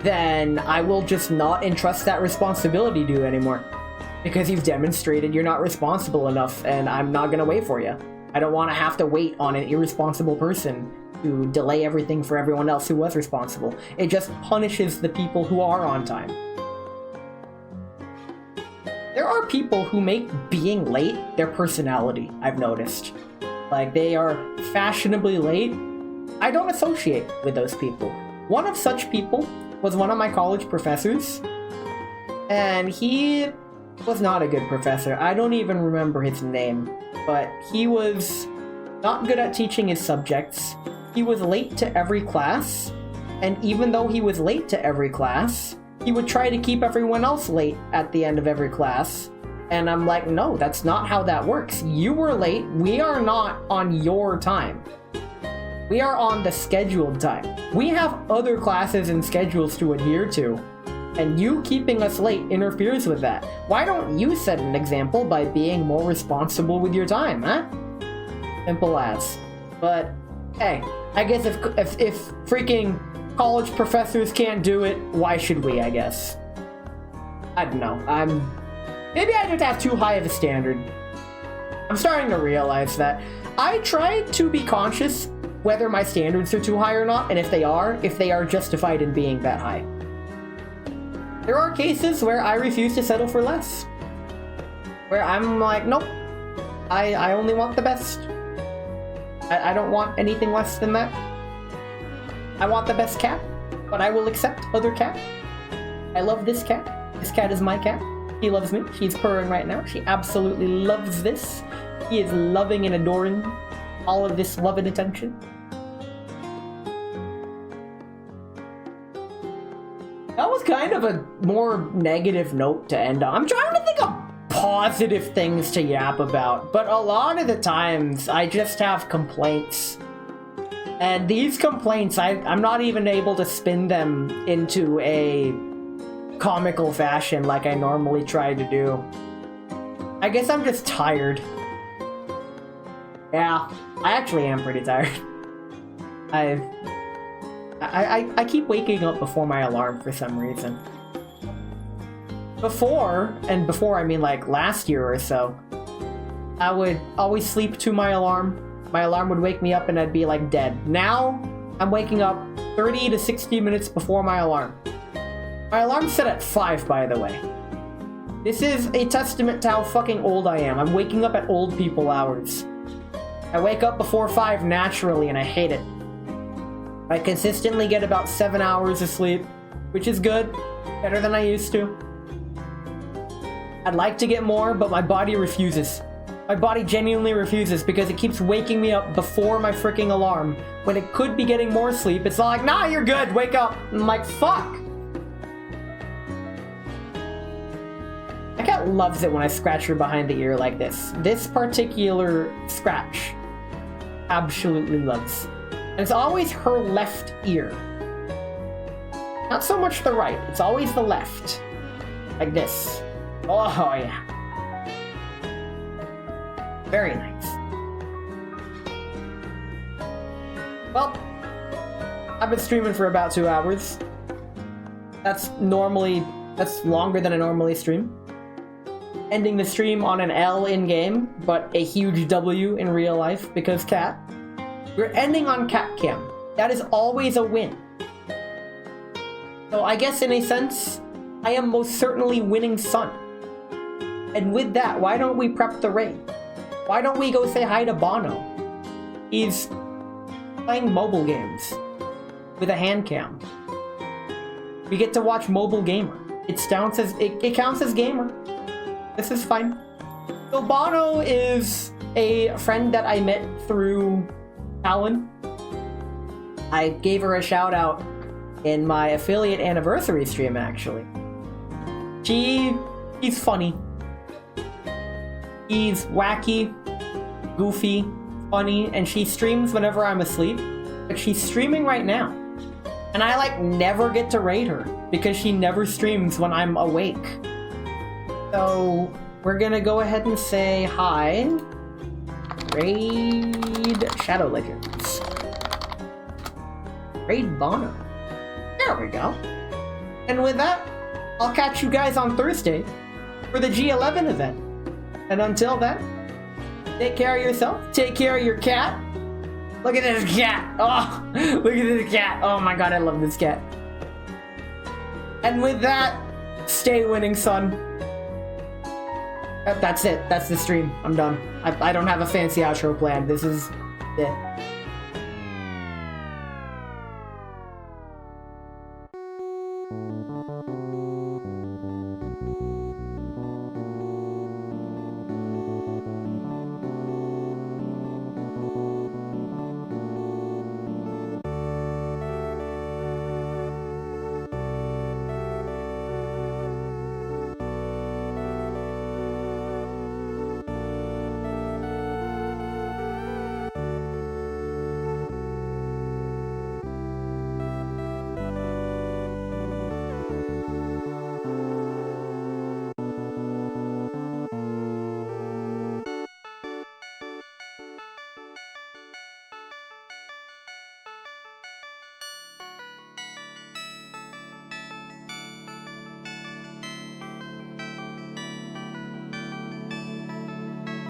then I will just not entrust that responsibility to you anymore. Because you've demonstrated you're not responsible enough, and I'm not gonna wait for you. I don't want to have to wait on an irresponsible person to delay everything for everyone else who was responsible. It just punishes the people who are on time. There are people who make being late their personality, I've noticed. Like, they are fashionably late. I don't associate with those people. One of such people was one of my college professors, and he was not a good professor. I don't even remember his name, but he was not good at teaching his subjects. He was late to every class, and even though he was late to every class, he would try to keep everyone else late at the end of every class. And I'm like, no, that's not how that works. You were late. We are not on your time. We are on the scheduled time. We have other classes and schedules to adhere to, and you keeping us late interferes with that. Why don't you set an example by being more responsible with your time, huh? Simple as. But, hey, I guess if freaking college professors can't do it, why should we, I guess? I don't know. Maybe I just have too high of a standard. I'm starting to realize that. I try to be conscious whether my standards are too high or not, and if they are justified in being that high. There are cases where I refuse to settle for less. Where I'm like, nope, I only want the best. I don't want anything less than that. I want the best cat, but I will accept other cat. I love this cat. This cat is my cat. He loves me. She's purring right now. She absolutely loves this. He is loving and adoring all of this love and attention. That was kind of a more negative note to end on. I'm trying to think of positive things to yap about, but a lot of the times I just have complaints. And these complaints, I'm not even able to spin them into a comical fashion like I normally try to do. I guess I'm just tired. Yeah, I actually am pretty tired. I keep waking up before my alarm for some reason. Before I mean like last year or so, I would always sleep to my alarm. My alarm would wake me up and I'd be like dead. Now, I'm waking up 30 to 60 minutes before my alarm. My alarm's set at 5, by the way. This is a testament to how fucking old I am. I'm waking up at old people hours. I wake up before 5 naturally and I hate it. I consistently get about 7 hours of sleep, which is good. Better than I used to. I'd like to get more, but my body refuses. My body genuinely refuses because it keeps waking me up before my freaking alarm. When it could be getting more sleep, it's like, nah, you're good, wake up. I'm like, fuck. My cat loves it when I scratch her behind the ear like this. This particular scratch absolutely loves. And it's always her left ear. Not so much the right, it's always the left. Like this. Oh yeah. Very nice. Well, I've been streaming for about 2 hours. That's longer than I normally stream. Ending the stream on an L in-game, but a huge W in real life, because cat. We're ending on cat cam. That is always a win. So I guess in a sense, I am most certainly winning son. And with that, why don't we prep the raid? Why don't we go say hi to Bono? He's playing mobile games with a hand cam. We get to watch mobile gamer. It counts as gamer. This is fine. So Bono is a friend that I met through Talon. I gave her a shout out in my affiliate anniversary stream, actually. She's funny. She's wacky, goofy, funny, and she streams whenever I'm asleep. But she's streaming right now. And I like never get to raid her because she never streams when I'm awake. So we're gonna go ahead and say hi. Raid Shadow Legends. Raid Bono. There we go. And with that, I'll catch you guys on Thursday for the G11 event. And until then, take care of yourself, take care of your cat. Look at this cat. Oh, look at this cat. Oh my god, I love this cat. And with that, stay winning, son. That's it. That's the stream. I'm done. I don't have a fancy outro planned. This is it.